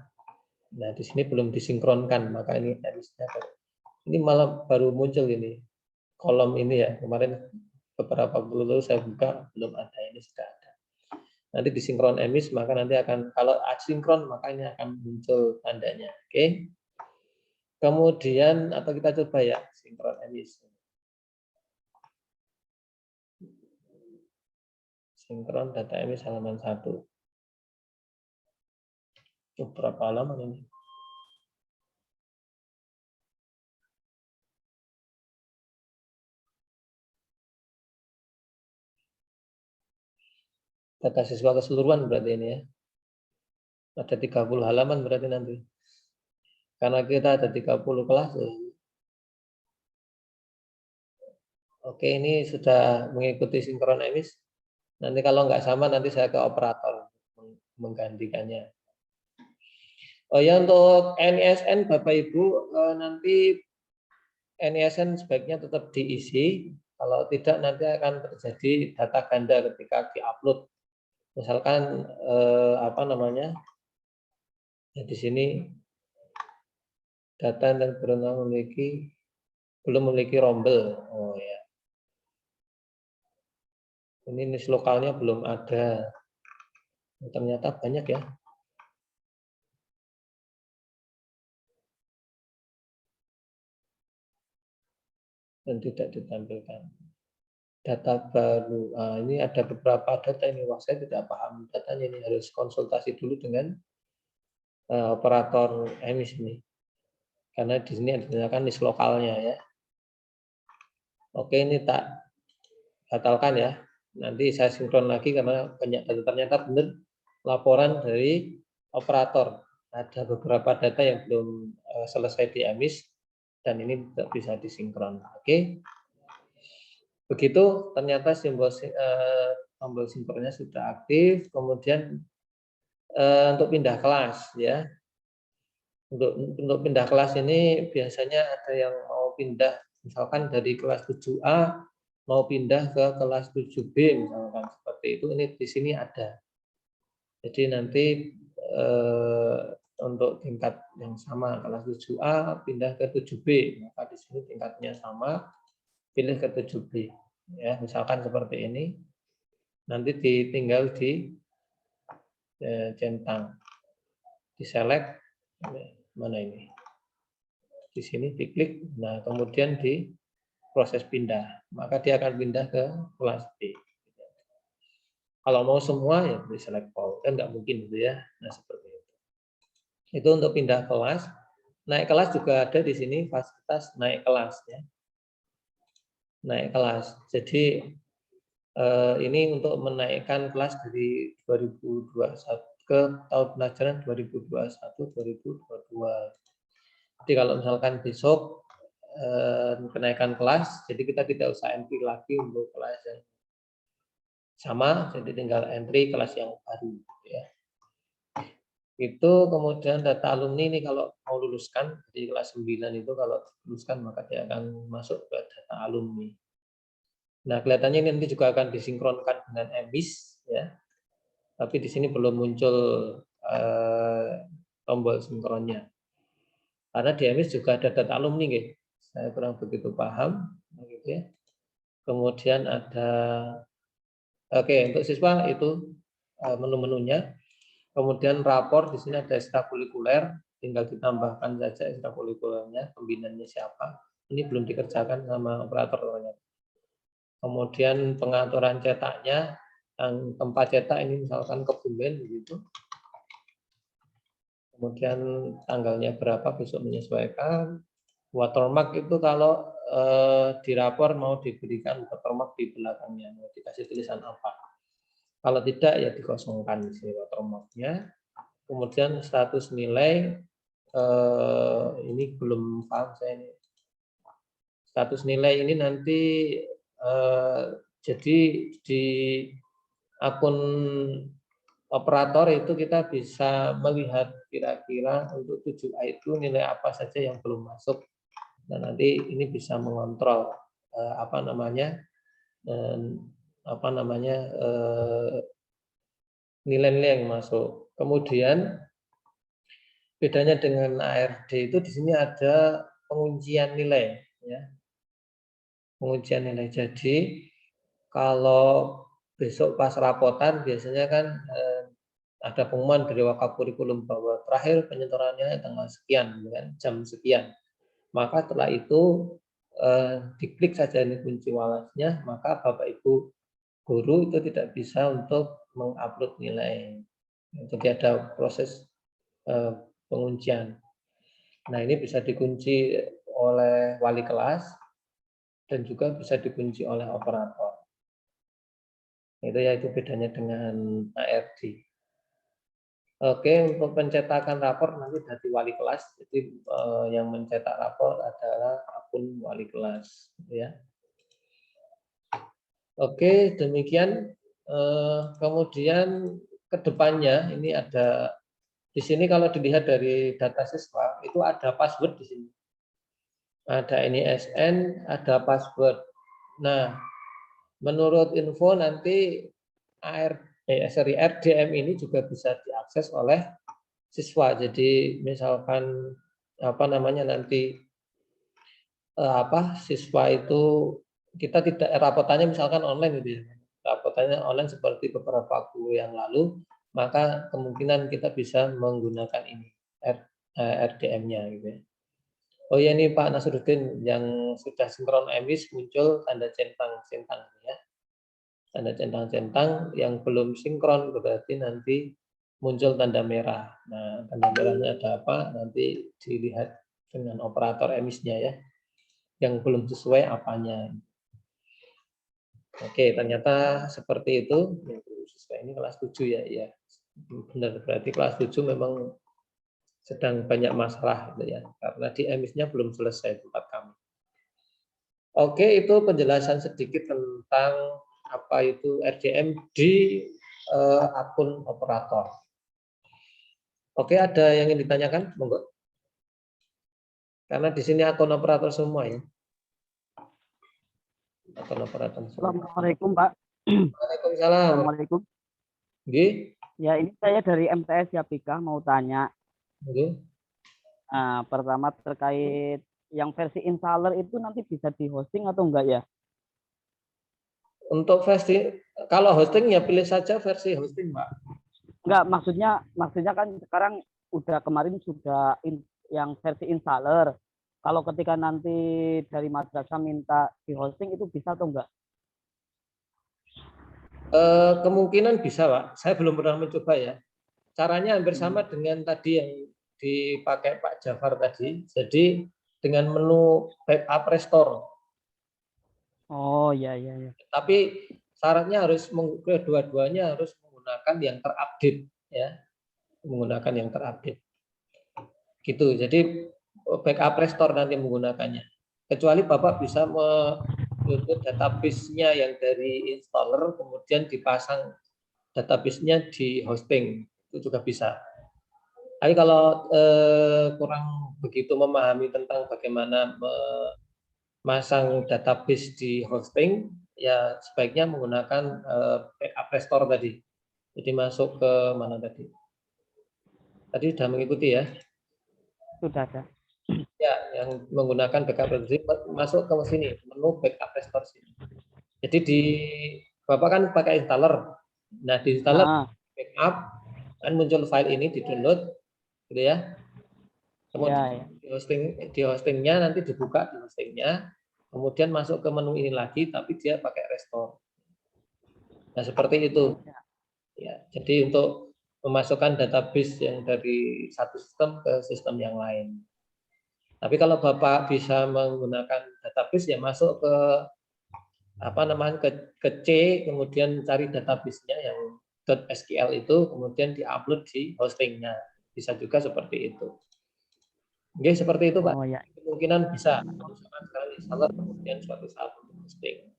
Nah, di sini belum disinkronkan, maka ini emisnya ini malah baru muncul ini. Kolom ini ya. Kemarin beberapa bulan lalu saya buka belum ada, ini sudah ada. Nanti disinkron emis, maka nanti akan, kalau asinkron maka ini akan muncul tandanya. Oke. Kemudian atau kita coba ya sinkron emis. Sinkron data emis halaman 1. Berapa halaman ini? Data siswa keseluruhan berarti ini ya. Ada 30 halaman berarti nanti. Karena kita ada 30 kelas. Oke, ini sudah mengikuti sinkron emis. Nanti kalau nggak sama nanti saya ke operator menggantikannya. Oh ya, untuk NISN Bapak Ibu nanti NISN sebaiknya tetap diisi. Kalau tidak nanti akan terjadi data ganda ketika diupload. Misalkan apa namanya? Ya, di sini data yang belum memiliki rombel. Oh ya. Ini NIS lokalnya belum ada. Ternyata banyak ya. Dan tidak ditampilkan. Data baru. Ini ada beberapa data ini. Wah, saya tidak paham datanya, ini harus konsultasi dulu dengan operator emis ini. Karena di sini ada NIS lokalnya ya. Oke, ini tak batalkan ya. Nanti saya sinkron lagi karena banyak data, ternyata benar laporan dari operator. Ada beberapa data yang belum selesai di emis dan ini tidak bisa disinkron. Oke. Begitu ternyata tombol sinkronnya sudah aktif. Kemudian untuk pindah kelas ya. Untuk pindah kelas ini biasanya ada yang mau pindah misalkan dari kelas 7A mau pindah ke kelas 7B misalkan seperti itu, ini di sini ada. Jadi nanti untuk tingkat yang sama kelas 7A pindah ke 7B, maka di sini tingkatnya sama, pilih ke 7B. Ya, misalkan seperti ini, nanti tinggal di centang, di select mana ini, di sini diklik, nah kemudian di proses pindah, maka dia akan pindah ke kelas B. Kalau mau semua ya di select all, kan nggak mungkin gitu ya. Nah seperti itu. Itu untuk pindah kelas. Naik kelas juga ada di sini fasilitas naik kelas ya. Naik kelas. Jadi ini untuk menaikkan kelas dari 2021 ke tahun pelajaran 2021-2022. Jadi kalau misalkan besok kenaikan kelas, jadi kita tidak usah entry lagi untuk kelas yang sama, jadi tinggal entry kelas yang baru ya. Itu kemudian data alumni ini kalau mau luluskan di kelas 9 itu kalau luluskan maka dia akan masuk ke data alumni. Nah, kelihatannya ini nanti juga akan disinkronkan dengan emis ya. Tapi di sini belum muncul tombol sinkronnya. Karena di emis juga ada data alumni gitu. Saya kurang begitu paham gitu ya. Kemudian ada untuk siswa itu menu-menunya. Kemudian rapor di sini ada ekstrakurikuler, tinggal ditambahkan saja ekstrakurikulernya, pembinanya siapa. Ini belum dikerjakan sama operator ternyata. Kemudian pengaturan cetaknya, yang tempat cetak ini misalkan Kebumen begitu. Kemudian tanggalnya berapa besok menyesuaikan. Watermark itu kalau di rapor mau diberikan watermark di belakangnya, mau dikasih tulisan apa. Kalau tidak ya dikosongkan di sini watermarknya. Kemudian status nilai ini belum paham saya ini. status nilai ini nanti jadi di akun operator itu kita bisa melihat kira-kira untuk 7A itu nilai apa saja yang belum masuk. Dan nanti ini bisa mengontrol nilai-nilai yang masuk. Kemudian bedanya dengan ARD itu di sini ada penguncian nilai, ya. Penguncian nilai. Jadi kalau besok pas rapotan biasanya kan ada pengumuman dari Wakakurikulum bahwa terakhir penyetorannya tanggal sekian, kan, jam sekian. Maka setelah itu diklik saja ini kunci walasnya, maka Bapak Ibu guru itu tidak bisa untuk mengupload nilai. Jadi ada proses penguncian. Nah, ini bisa dikunci oleh wali kelas dan juga bisa dikunci oleh operator. Itu bedanya dengan ARD. Oke, untuk pencetakan rapor nanti dari wali kelas. Jadi yang mencetak rapor adalah akun wali kelas, ya. Oke, demikian. Kemudian kedepannya ini ada di sini kalau dilihat dari data siswa itu ada password di sini. Ada NISN, ada password. Nah, menurut info nanti RDM ini juga bisa diakses oleh siswa. Jadi misalkan nanti siswa itu kita tidak rapotannya misalkan online gitu ya. Rapotannya online seperti beberapa waktu yang lalu, maka kemungkinan kita bisa menggunakan ini RDM-nya gitu ya. Oh ya, ini Pak Nasruddin yang sudah sinkron emis muncul tanda centang-centang ya. Tanda centang-centang, yang belum sinkron berarti nanti muncul tanda merah. Nah, tanda merahnya ada apa? Nanti dilihat dengan operator emisnya ya. Yang belum sesuai apanya. Oke, ternyata seperti itu. Ini kelas 7 ya. Ya. Benar, berarti kelas 7 memang sedang banyak masalah gitu ya. Karena di emisnya belum selesai tempat kami. Oke, itu penjelasan sedikit tentang apa itu RDM di akun operator. Oke, ada yang ingin ditanyakan? Monggo. Karena di sini akun operator semua ya. Akun operator semua. Assalamualaikum, Pak. Waalaikumsalam. Assalamualaikum. Nggih. Ya, ini saya dari MTS Yapika mau tanya. Nggih. Nah, pertama terkait yang versi installer itu nanti bisa di hosting atau enggak ya? Untuk versi, kalau hosting ya pilih saja versi hosting, Pak. Enggak, maksudnya kan sekarang kemarin sudah yang versi installer. Kalau ketika nanti dari madrasah minta di hosting itu bisa atau enggak? Kemungkinan bisa, Pak. Saya belum pernah mencoba ya. Caranya hampir sama dengan tadi yang dipakai Pak Jafar tadi. Jadi dengan menu backup restore. Oh, iya. Tapi syaratnya harus kedua-duanya harus menggunakan yang terupdate ya. Menggunakan yang terupdate. Gitu. Jadi backup restore nanti menggunakannya. Kecuali Bapak bisa mendownload database-nya yang dari installer kemudian dipasang database-nya di hosting, itu juga bisa. Tapi kalau kurang begitu memahami tentang bagaimana memasang database di hosting, ya sebaiknya menggunakan backup restore tadi. Jadi masuk ke mana tadi? Tadi sudah mengikuti ya? Sudah ada. Ya, yang menggunakan backup restore masuk ke sini, menu backup restore sini. Jadi Bapak kan pakai installer. Nah, di installer backup kan muncul file ini di-download gitu ya. Kemudian di hostingnya nanti dibuka di hostingnya, kemudian masuk ke menu ini lagi tapi dia pakai restore. Nah, seperti itu. Ya, jadi untuk memasukkan database yang dari satu sistem ke sistem yang lain. Tapi kalau Bapak bisa menggunakan database ya masuk ke ke C, kemudian cari database-nya yang .sql itu, kemudian diupload di hostingnya. Bisa juga seperti itu. Oke, seperti itu Pak. Oh ya. kemungkinan bisa. Misalkan sekarang installer, kemudian suatu saat untuk hosting.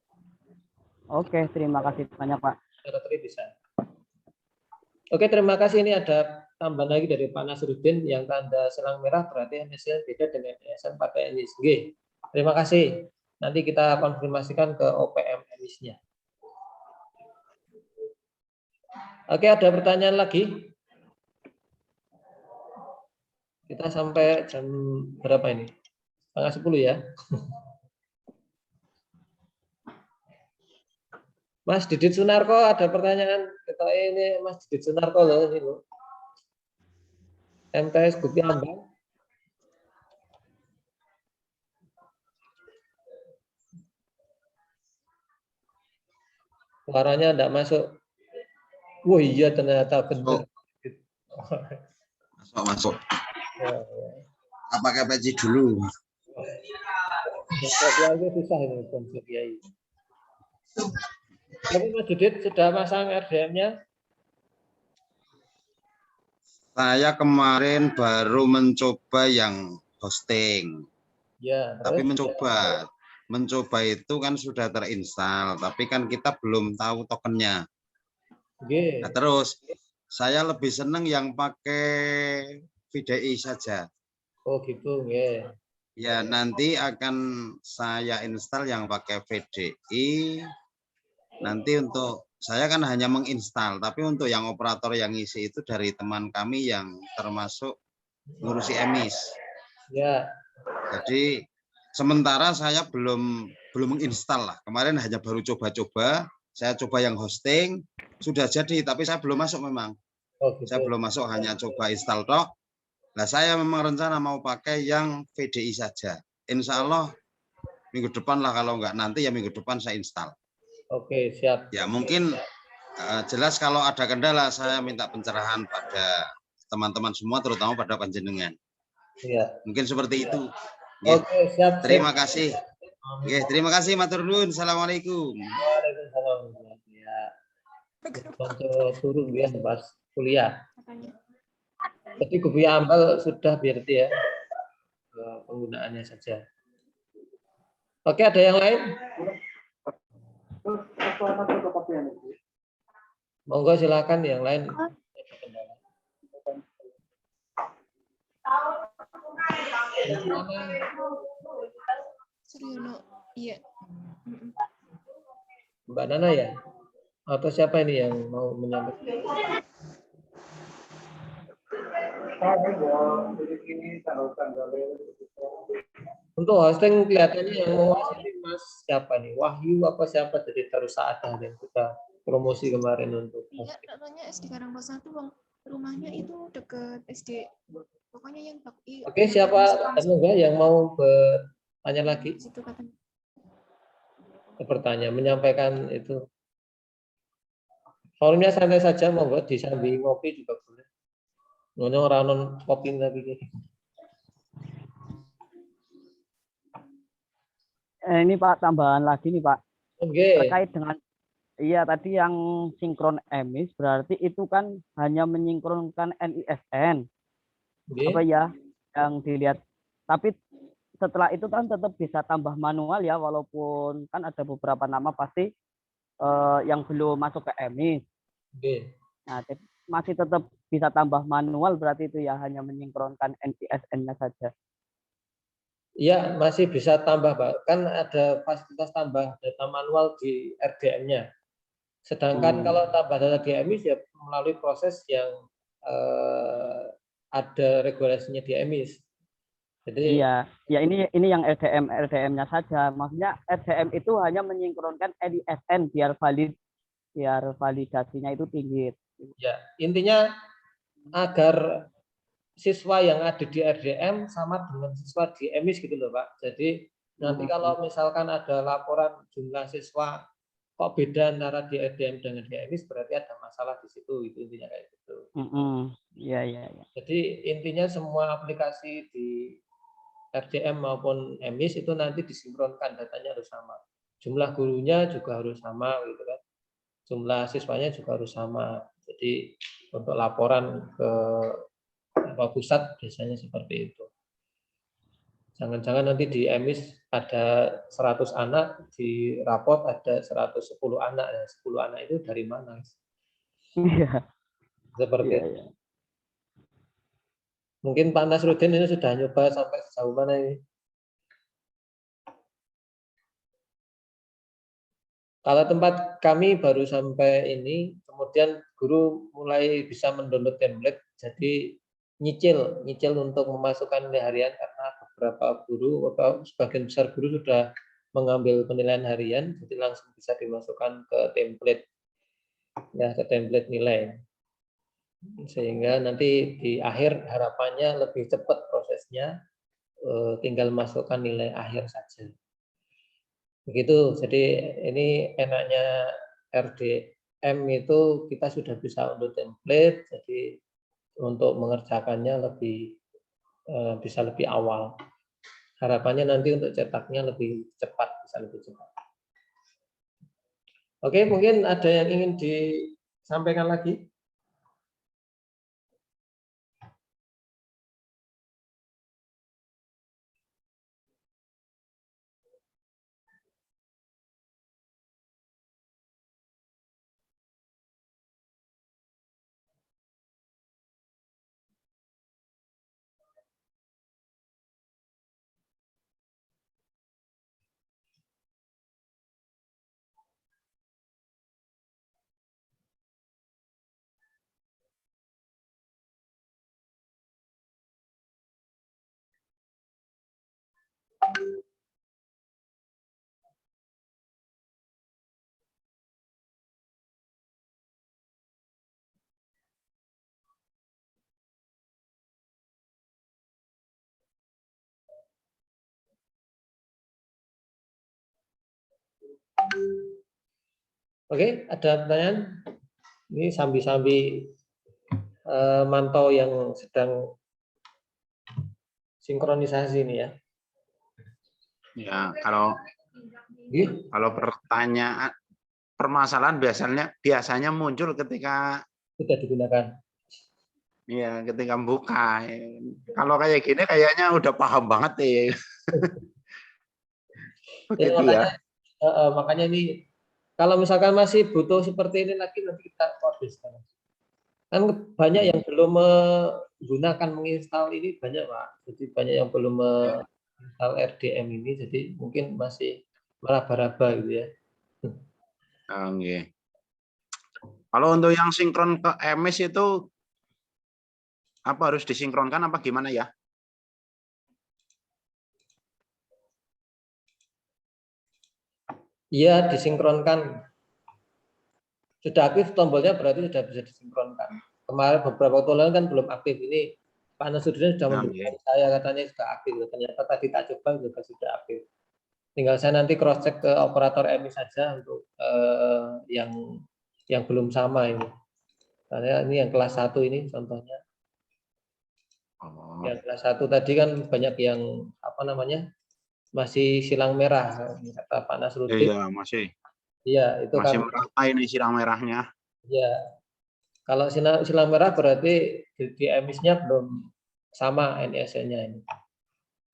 Oke, terima kasih banyak Pak. Directory bisa. Oke, terima kasih. Ini ada tambahan lagi dari Pak Nasruddin yang tanda selang merah, berarti NSL beda dengan NSL pakai NSG. Terima kasih. Nanti kita konfirmasikan ke OPM NIS-nya. Oke, ada pertanyaan lagi? Kita sampai jam berapa ini? 9:30 ya. Mas Didit Sunarko ada pertanyaan. Kita ini Mas Didit Sunarko loh ini loh. MTS Gupi Ambang. Suaranya enggak masuk. Wah iya ternyata benar. Masuk. Pakai peci dulu. Kiai susah ini konsep Kiai. Tapi Mas Didit sudah masang RDM-nya? Saya kemarin baru mencoba yang hosting. Ya, tapi mencoba itu kan sudah terinstall, tapi kan kita belum tahu tokennya. Nah, terus saya lebih senang yang pakai VDI saja. Oh gitu, ya. Ya, nanti akan saya install yang pakai VDI. Nanti untuk saya kan hanya menginstal, tapi untuk yang operator yang ngisi itu dari teman kami yang termasuk ngurusi emis. Ya. Jadi sementara saya belum menginstal lah. Kemarin hanya baru coba-coba. Saya coba yang hosting sudah jadi, tapi saya belum masuk memang. Oh, gitu. Saya belum masuk, hanya coba install tok. Nah, saya memang rencana mau pakai yang VDI saja. Insya Allah minggu depan lah, kalau enggak nanti ya minggu depan saya install. Oke, siap. Ya mungkin jelas kalau ada kendala saya minta pencerahan pada teman-teman semua, terutama pada panjenengan. Ya. Mungkin seperti itu. Oke, siap. Terima kasih. Oke, terima kasih matur nuwun. Assalamualaikum. Waalaikumsalam. Ya. Untuk turun ya pas kuliah. Jadi Gupi Ambal sudah berarti ya penggunaannya saja. Oke, ada yang lain? Monggo silakan yang lain. Suryono, iya. Mbak Nana ya? Atau siapa ini yang mau menyampaikan? Untuk hosting kelihatannya yang menguasai Mas siapa nih? Wahyu apa siapa dari Darussaada yang kita promosi kemarin untuk hosting? Iya, namanya SD Karangkosa tuh Bang. Rumahnya itu dekat SD. Pokoknya yang Oke, siapa yang mau bertanya lagi? Situ katanya. Bertanya, menyampaikan itu. Forumnya santai saja, monggo disambi ngopi juga boleh. Ngono ora non kopi tapi. Ini Pak, tambahan lagi nih Pak. Okay. Terkait dengan tadi yang sinkron emis, berarti itu kan hanya menyinkronkan NISN. Okay. Apa ya yang dilihat. Tapi setelah itu kan tetap bisa tambah manual ya, walaupun kan ada beberapa nama pasti yang belum masuk ke emis. Okay. Nah, jadi masih tetap bisa tambah manual, berarti itu ya hanya menyinkronkan NISN-nya saja. Iya, masih bisa tambah, Pak. Kan ada fasilitas tambah data manual di RDM-nya. Sedangkan kalau tambah data di emis ya melalui proses yang ada regulasinya di emis. Jadi ya ini yang RDM-nya saja. Maksudnya RDM itu hanya menyinkronkan NISN biar validasinya itu tinggi. Ya, intinya agar siswa yang ada di RDM sama dengan siswa di emis gitu loh Pak. Jadi nanti kalau misalkan ada laporan jumlah siswa kok beda antara di RDM dengan di emis, berarti ada masalah di situ. Itu intinya kayak gitu. Iya. Jadi intinya semua aplikasi di RDM maupun emis itu nanti disinkronkan, datanya harus sama. Jumlah gurunya juga harus sama gitu kan. Jumlah siswanya juga harus sama. Jadi untuk laporan ke pusat biasanya seperti itu. Jangan-jangan nanti di emis ada 100 anak, di rapot ada 110 anak. Ya, 10 anak itu dari mana? Iya. Seperti Iya, itu. iya. Mungkin Pak Nasruddin ini sudah nyoba sampai sejauh mana ini? Kalau tempat kami baru sampai ini, kemudian guru mulai bisa mendownload template, jadi nyicil untuk memasukkan nilai harian karena beberapa guru atau sebagian besar guru sudah mengambil penilaian harian, jadi langsung bisa dimasukkan ke template, ya ke template nilai. Sehingga nanti di akhir harapannya lebih cepat prosesnya, tinggal masukkan nilai akhir saja. Begitu, jadi ini enaknya RDM itu kita sudah bisa untuk template, jadi untuk mengerjakannya bisa lebih awal. Harapannya nanti untuk cetaknya lebih cepat, bisa lebih cepat. Oke, mungkin ada yang ingin disampaikan lagi? Oke, ada pertanyaan? Ini sambi-sambi mantau yang sedang sinkronisasi ini ya. Ya, kalau pertanyaan permasalahan biasanya muncul ketika sudah digunakan. Iya, ketika buka. Kalau kayak gini kayaknya udah paham banget ya. Begitu ya. Makanya ini kalau misalkan masih butuh seperti ini lagi nanti kita koordinasikan. Kan banyak yang belum menggunakan menginstal ini banyak Pak. Jadi banyak yang belum menginstal RDM ini, jadi mungkin masih meraba-raba gitu ya. Oke. Kalau untuk yang sinkron ke MS itu apa harus disinkronkan apa gimana ya? Iya, disinkronkan. Sudah aktif tombolnya berarti sudah bisa disinkronkan. Kemarin beberapa waktu lalu kan belum aktif. Ini Pak Nasruddin sudah memberitahu saya katanya sudah aktif. Ternyata tadi tak coba juga sudah aktif. Tinggal saya nanti cross check ke operator MI saja untuk yang belum sama ini. Karena ini yang kelas 1 ini contohnya. Yang kelas 1 tadi kan banyak yang masih silang merah kata Pak Nasruddin. Iya, masih. Iya, itu masih kan merata ini silang merahnya. Iya. Kalau silang merah berarti di emisnya belum sama NISN-nya ini.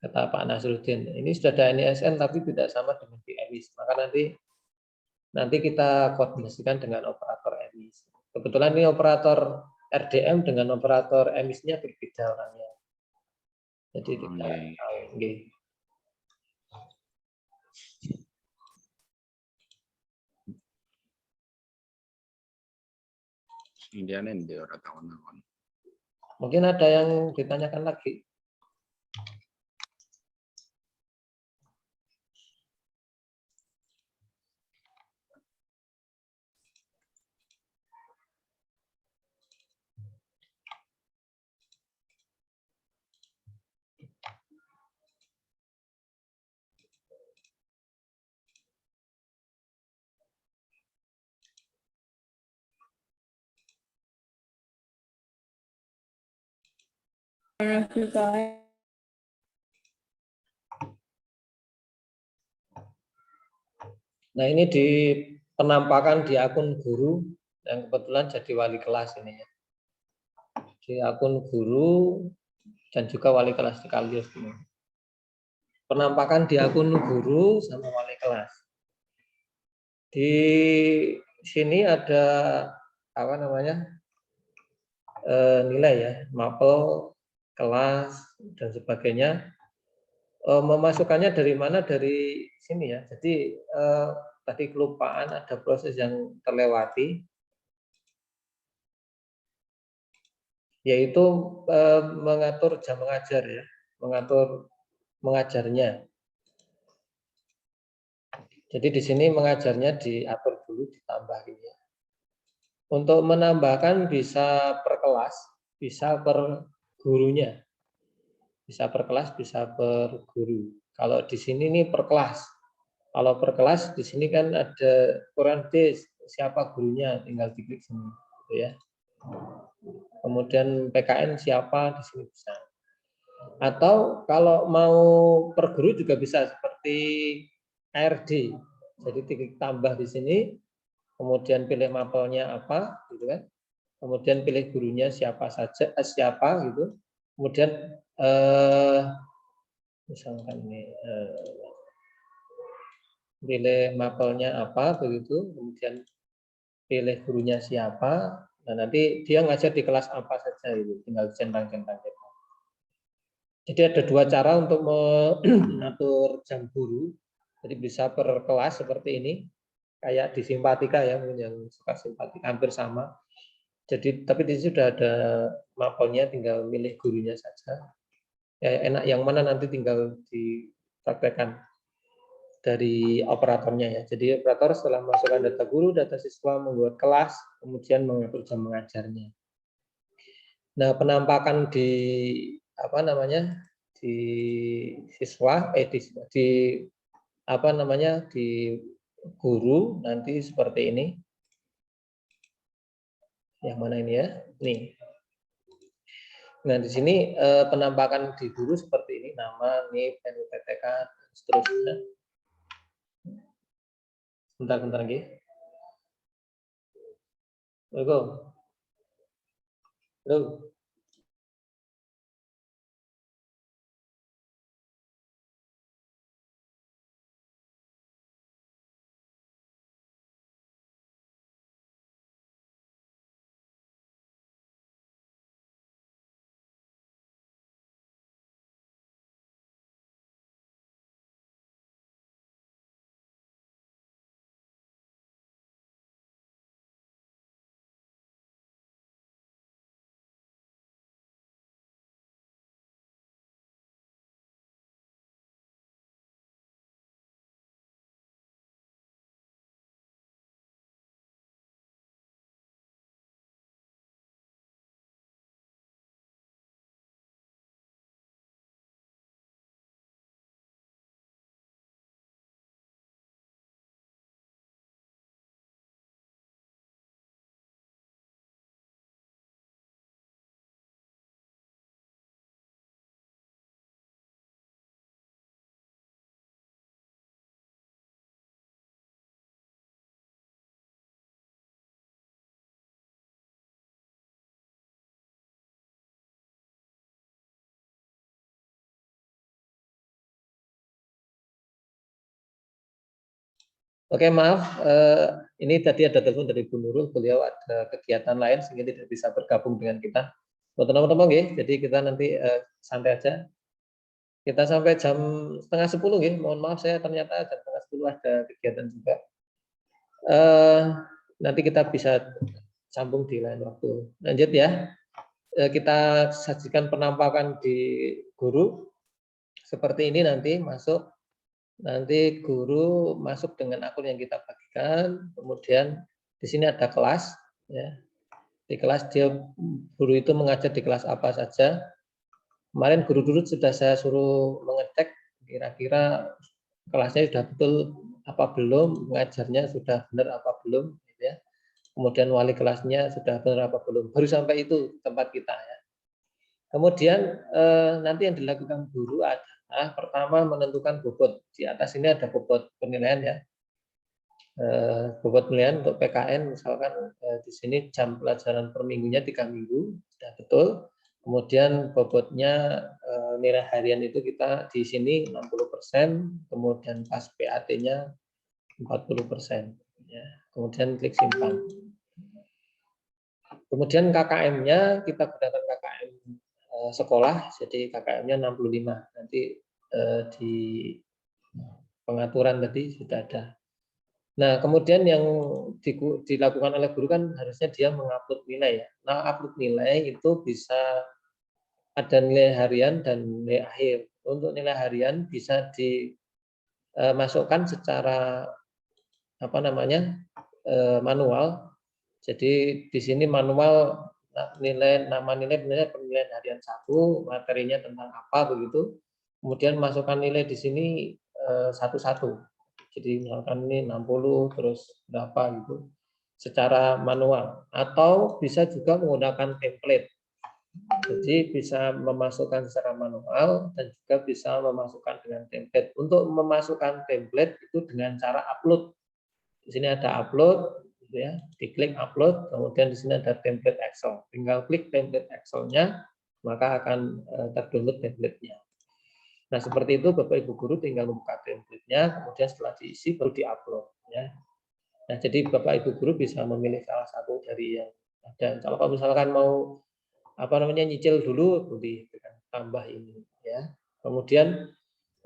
Kata Pak Nasruddin. Ini sudah ada NISN tapi tidak sama dengan di emis. Maka nanti kita koordinasikan dengan operator emis. Kebetulan ini operator RDM dengan operator emisnya berbeda orangnya. Jadi kita tahu. Mungkin ada yang ditanyakan lagi. Nah, ini di penampakan di akun guru yang kebetulan jadi wali kelas ini ya. Di akun guru dan juga wali kelas sekaligus ini. penampakan di akun guru sama wali kelas. Di sini ada apa namanya nilai ya, mapel, kelas dan sebagainya. Memasukkannya dari mana? Dari sini ya. Jadi tadi kelupaan, ada proses yang terlewati, yaitu mengatur jam mengajar ya, mengatur mengajarnya. Jadi di sini mengajarnya diatur dulu, ditambah gitu ya. Untuk menambahkan bisa per kelas, bisa per gurunya. Bisa per kelas, bisa per guru. Kalau di sini nih per kelas. Kalau per kelas di sini kan ada Quran D, siapa gurunya, tinggal diklik sini, gitu ya. Kemudian PKN siapa di sini bisa. Atau kalau mau per guru juga bisa seperti ARD. Jadi titik tambah di sini, kemudian pilih mapelnya apa, gitu kan. Kemudian pilih gurunya siapa saja, siapa gitu. Kemudian misalkan ini pilih mapelnya apa begitu, kemudian pilih gurunya siapa. Nah, nanti dia ngajar di kelas apa saja itu, tinggal centang-centang. Jadi ada dua cara untuk mengatur jam guru. Jadi bisa per kelas seperti ini, kayak di simpatika ya, mungkin yang suka simpatika hampir sama. Jadi tapi di sini sudah ada mapelnya, tinggal milih gurunya saja. Ya, enak yang mana nanti tinggal dipraktekkan dari operatornya ya. Jadi operator setelah masukkan data guru, data siswa, membuat kelas, kemudian mengatur jam mengajarnya. Nah, penampakan di apa namanya di siswa, di apa namanya di guru nanti seperti ini. Yang mana ini ya? Nih. Nah, di sini penampakan di guru seperti ini, nama, NIP, NUPTK, dan seterusnya. Bentar lagi. Halo. Oke, maaf, ini tadi ada telepon dari Bu Nurul, beliau ada kegiatan lain sehingga tidak bisa bergabung dengan kita. Buat teman-teman, jadi kita nanti santai aja. Kita sampai jam 9:30, mohon maaf saya ternyata jam 9:30 ada kegiatan juga. Nanti kita bisa sambung di lain waktu. Lanjut ya, kita sajikan penampakan di guru seperti ini nanti masuk. Nanti guru masuk dengan akun yang kita bagikan, kemudian di sini ada kelas, ya. Di kelas guru itu mengajar di kelas apa saja. Kemarin guru dulu sudah saya suruh mengecek kira-kira kelasnya sudah betul apa belum, mengajarnya sudah benar apa belum, gitu ya. Kemudian wali kelasnya sudah benar apa belum. Baru sampai itu tempat kita ya. Kemudian nanti yang dilakukan guru adalah pertama menentukan bobot. Di atas ini ada bobot penilaian ya. Bobot penilaian untuk PKN misalkan di sini jam pelajaran per minggunya 3 minggu, sudah betul. Kemudian bobotnya nilai harian itu kita di sini 60%, kemudian pas PAT-nya 40%. Ya. Kemudian klik simpan. Kemudian KKM-nya kita gunakan KKM sekolah, jadi KKM-nya 65. Nanti di pengaturan tadi sudah ada. Nah, kemudian yang dilakukan oleh guru kan harusnya dia mengupload nilai ya. Nah, upload nilai itu bisa ada nilai harian dan nilai akhir. Untuk nilai harian bisa dimasukkan secara manual. Jadi di sini manual nama nilai penilaian harian 1, materinya tentang apa begitu. Kemudian masukkan nilai di sini satu-satu. Jadi misalkan ini 60 terus berapa gitu secara manual, atau bisa juga menggunakan template. Jadi bisa memasukkan secara manual dan juga bisa memasukkan dengan template. Untuk memasukkan template itu dengan cara upload. Di sini ada upload, gitu ya. Diklik upload, kemudian di sini ada template Excel. Tinggal klik template Excel-nya, maka akan terdownload template-nya. Nah, seperti itu Bapak Ibu guru tinggal membuka template-nya, kemudian setelah diisi baru di-upload ya. Nah, jadi Bapak Ibu guru bisa memilih salah satu dari yang ada. Kalau misalkan mau nyicil dulu boleh dengan tambah ini ya. Kemudian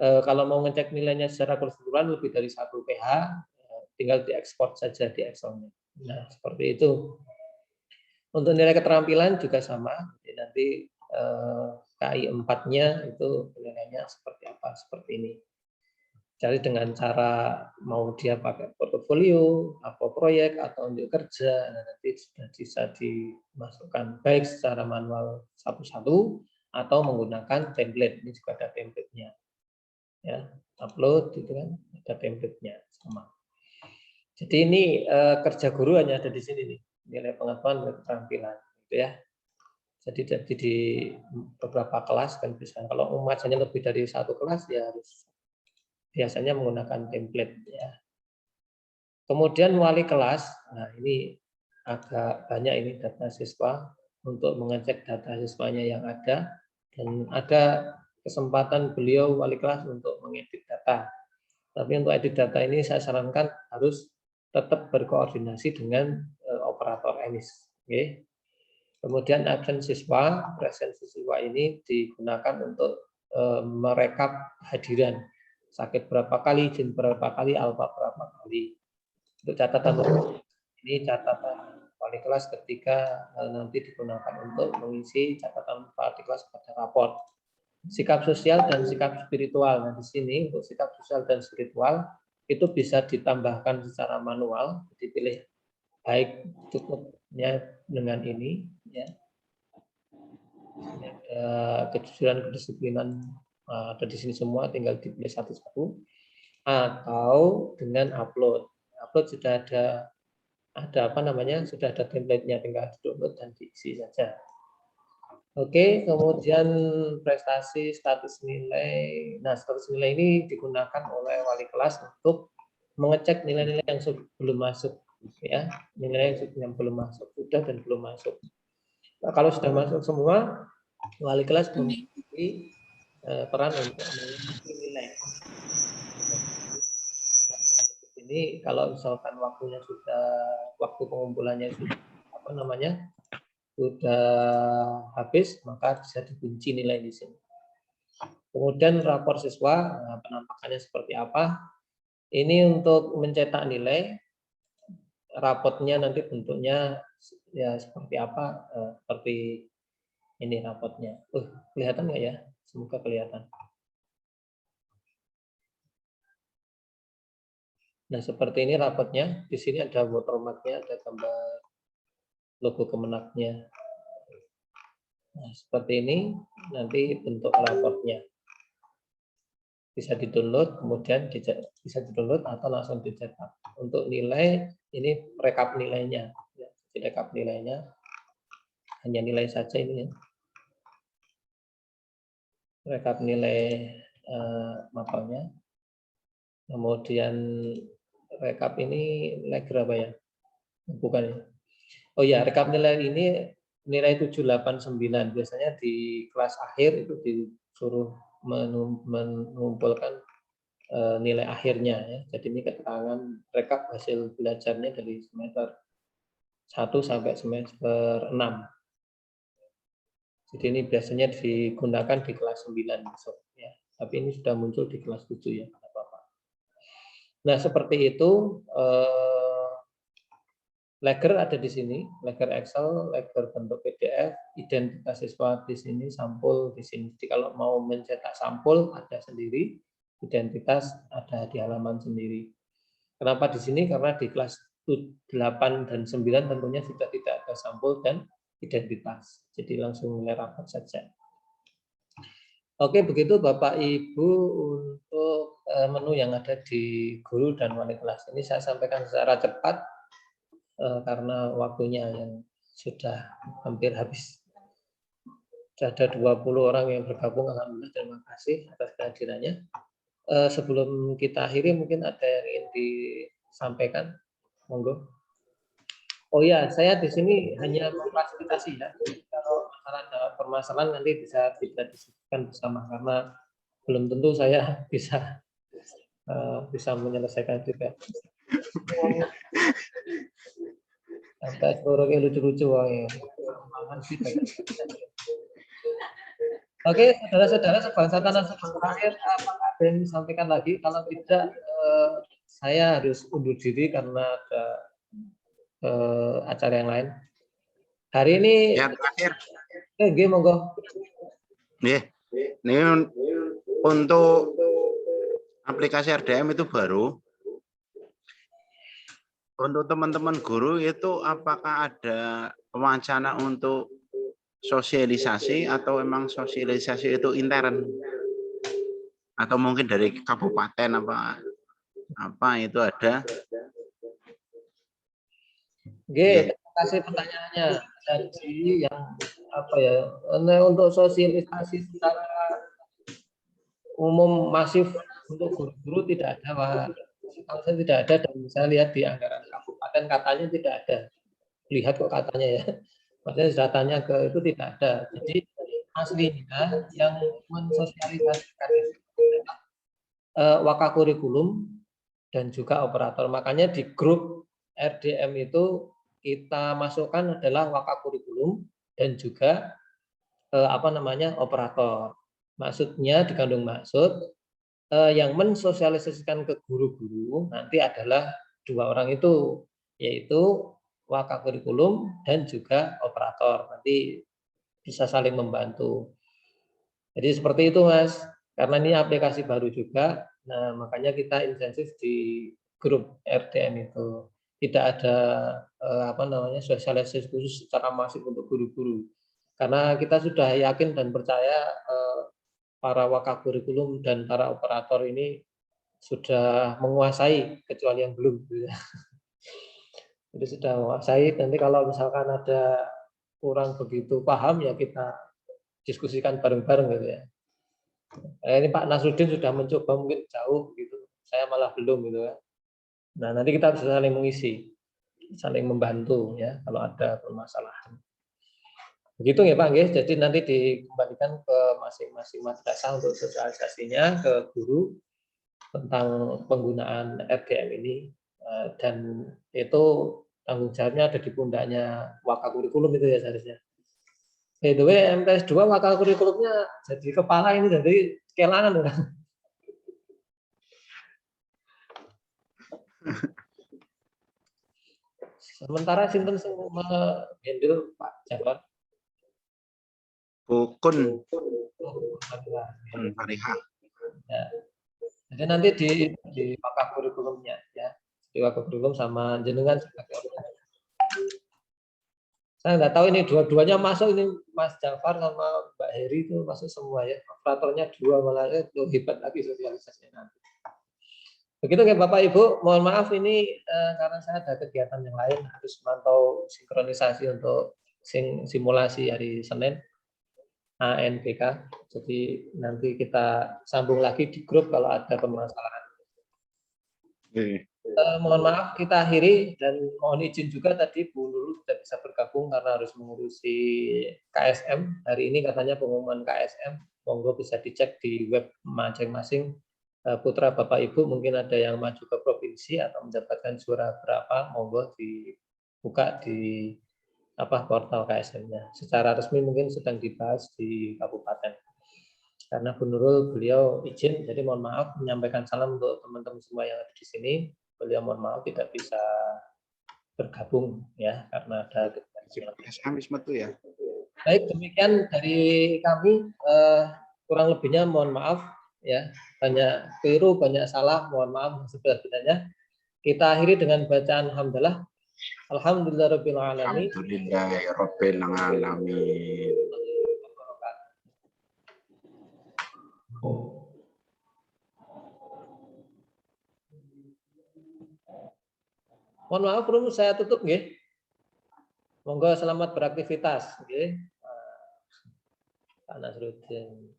kalau mau ngecek nilainya secara keseluruhan lebih dari 1 PH, tinggal diekspor saja di Excel-nya. Nah, seperti itu. Untuk nilai keterampilan juga sama. Jadi nanti KI 4-nya itu nilainya seperti apa, seperti ini. Jadi dengan cara mau dia pakai portofolio, apa proyek, atau unjuk kerja, nanti sudah bisa dimasukkan baik secara manual satu-satu atau menggunakan template. Ini juga ada template-nya. Ya, upload gitu kan, ada template-nya sama. Jadi ini kerja guru hanya ada di sini nih, nilai pengetahuan dan keterampilan gitu ya. Jadi di beberapa kelas kan bisa. Kalau umatnya lebih dari 1 kelas ya harus biasanya menggunakan template ya. Kemudian wali kelas, nah ini agak banyak ini data siswa untuk mengecek data siswanya yang ada, dan ada kesempatan beliau wali kelas untuk mengedit data. Tapi untuk edit data ini saya sarankan harus tetap berkoordinasi dengan operator EMIS. Okay. Kemudian absen siswa, presensi siswa ini digunakan untuk merekap hadiran. Sakit berapa kali, izin berapa kali, alfa berapa kali. Untuk catatan ini catatan wali kelas ketika nanti digunakan untuk mengisi catatan wali kelas pada raport. Sikap sosial dan sikap spiritual. Nah, di sini untuk sikap sosial dan spiritual itu bisa ditambahkan secara manual, dipilih baik cukupnya dengan ini ya. Kejujuran, kedisiplinan ada di sini semua, tinggal dipilih satu-satu, atau dengan upload sudah ada sudah ada template-nya, tinggal di-download dan diisi saja. Oke, kemudian prestasi status nilai. Nah, status nilai ini digunakan oleh wali kelas untuk mengecek nilai-nilai yang belum masuk ya, nilai yang belum masuk, sudah dan belum masuk. Nah, kalau sudah masuk semua, wali kelas memiliki peran untuk mengisi nilai. Ini kalau misalkan waktu pengumpulannya sudah habis, maka bisa dikunci nilai di sini. Kemudian rapor siswa, penampakannya seperti apa? Ini untuk mencetak nilai, raportnya nanti bentuknya ya seperti apa? Seperti ini raportnya. Kelihatan nggak ya? Semoga kelihatan. Nah, seperti ini raportnya. Di sini ada watermark-nya, ada gambar logo Kemenaknya. Nah, seperti ini nanti bentuk raportnya. Bisa di-download, kemudian bisa di-download atau langsung dicetak. Untuk nilai, ini rekap nilainya. Ya, rekap nilainya. Hanya nilai saja ini ya. Rekap nilai mapelnya. Kemudian rekap ini nilai berapa ya? Bukan ya. Oh ya, rekap nilai ini nilai 789. Biasanya di kelas akhir itu disuruh mengumpulkan nilai akhirnya ya. Jadi ini keterangan rekap hasil belajarnya dari semester 1 sampai semester 6. Jadi ini biasanya digunakan di kelas 9 besok ya. Tapi ini sudah muncul di kelas 7 ya, tidak apa-apa. Nah, seperti itu Lager ada di sini, Lager Excel, Lager bentuk PDF, identitas siswa di sini, sampul di sini. Jadi kalau mau mencetak sampul ada sendiri, identitas ada di halaman sendiri. Kenapa di sini? Karena di kelas 8 dan 9 tentunya sudah tidak ada sampul dan identitas. Jadi langsung nilai rapor saja. Oke, begitu Bapak Ibu untuk menu yang ada di guru dan wali kelas. Ini saya sampaikan secara cepat karena waktunya yang sudah hampir habis. Sudah ada 20 orang yang bergabung, alhamdulillah, terima kasih atas kehadirannya. Sebelum kita akhiri mungkin ada yang ingin disampaikan, monggo. Oh ya, saya di sini hanya memfasilitasi ya. Kalau ada permasalahan nanti bisa kita diskusikan bersama karena belum tentu saya bisa menyelesaikan juga. Sampai seluruhnya lucu-lucu ya. Oke, saudara-saudara sebangsa tanah sebangsa air, apakah ada yang disampaikan lagi? Kalau tidak, saya harus undur diri karena ada acara yang lain. Hari ini Ya, terakhir. Monggo. Ini untuk aplikasi RDM itu baru. Untuk teman-teman guru itu apakah ada wacana untuk sosialisasi atau emang sosialisasi itu intern? Atau mungkin dari kabupaten apa itu ada? Oke, terima kasih pertanyaannya. Jadi yang untuk sosialisasi secara umum masif untuk guru-guru tidak ada, Pak. Kalau saya tidak ada dan saya lihat di anggaran kabupaten katanya tidak ada. Lihat kok katanya ya. Maksudnya datanya ke itu tidak ada. Jadi aslinya yang mensosialisasikan itu wakakurikulum dan juga operator. Makanya di grup RDM itu kita masukkan adalah wakakurikulum dan juga operator. Maksudnya dikandung maksud yang mensosialisasikan ke guru-guru nanti adalah 2 orang itu, yaitu wakakurikulum dan juga operator. Nanti bisa saling membantu. Jadi seperti itu, Mas. Karena ini aplikasi baru juga, nah makanya kita intensif di grup RDM itu. Tidak ada sosialisasi khusus secara masif untuk guru-guru. Karena kita sudah yakin dan percaya para wakakurikulum dan para operator ini sudah menguasai, kecuali yang belum. Jadi sudah menguasai, nanti kalau misalkan ada kurang begitu paham ya kita diskusikan bareng-bareng gitu ya. Ini Pak Nasruddin sudah mencoba mungkin jauh gitu, saya malah belum gitu ya. Nah nanti kita bisa saling mengisi, saling membantu ya kalau ada permasalahan. Begitu ya Pak, jadi nanti dikembalikan ke masing-masing madrasah untuk sosialisasinya ke guru tentang penggunaan RDM ini, dan itu tanggung jawabnya ada di pundaknya wakakurikulum itu ya seharusnya. By the way, MTS 2 wakakurikulumnya jadi kepala ini jadi kelangan kan. Sementara sinten sing handle Pak Jafar? Bukun Fariha. Ya. Jadi nanti di wakakurikulumnya ya. Di wakakurikulum sama jenengan sebagai orang. Saya nggak tahu ini dua-duanya masuk, ini Mas Jafar sama Mbak Heri itu masuk semua ya. Operatornya 2 malah itu hebat lagi sosialisasinya nanti. Begitu ya Bapak Ibu, mohon maaf ini karena saya ada kegiatan yang lain harus memantau sinkronisasi untuk simulasi hari Senin ANBK. Jadi nanti kita sambung lagi di grup kalau ada permasalahan. Mohon maaf kita akhiri dan mohon izin juga tadi Bu Nurul tidak bisa bergabung karena harus mengurusi KSM. Hari ini katanya pengumuman KSM. Monggo bisa dicek di web masing-masing. Putra Bapak Ibu mungkin ada yang maju ke provinsi atau mendapatkan juara berapa, monggo dibuka di portal KSM-nya. Secara resmi mungkin sedang dibahas di kabupaten. Karena Bu Nurul beliau izin, jadi mohon maaf menyampaikan salam untuk teman-teman semua yang ada di sini. Beliau mohon maaf tidak bisa bergabung ya karena ada ya. Baik, demikian dari kami. Kurang lebihnya mohon maaf ya, banyak keliru, banyak salah, mohon maaf sebenar-benarnya. Kita akhiri dengan bacaan hamdalah. Alhamdulillahirabbil alamin. Alhamdulillahirabbil alamin. Mohon maaf, Rum, saya tutup nggih. Monggo selamat beraktivitas nggih. Pak Nasruddin.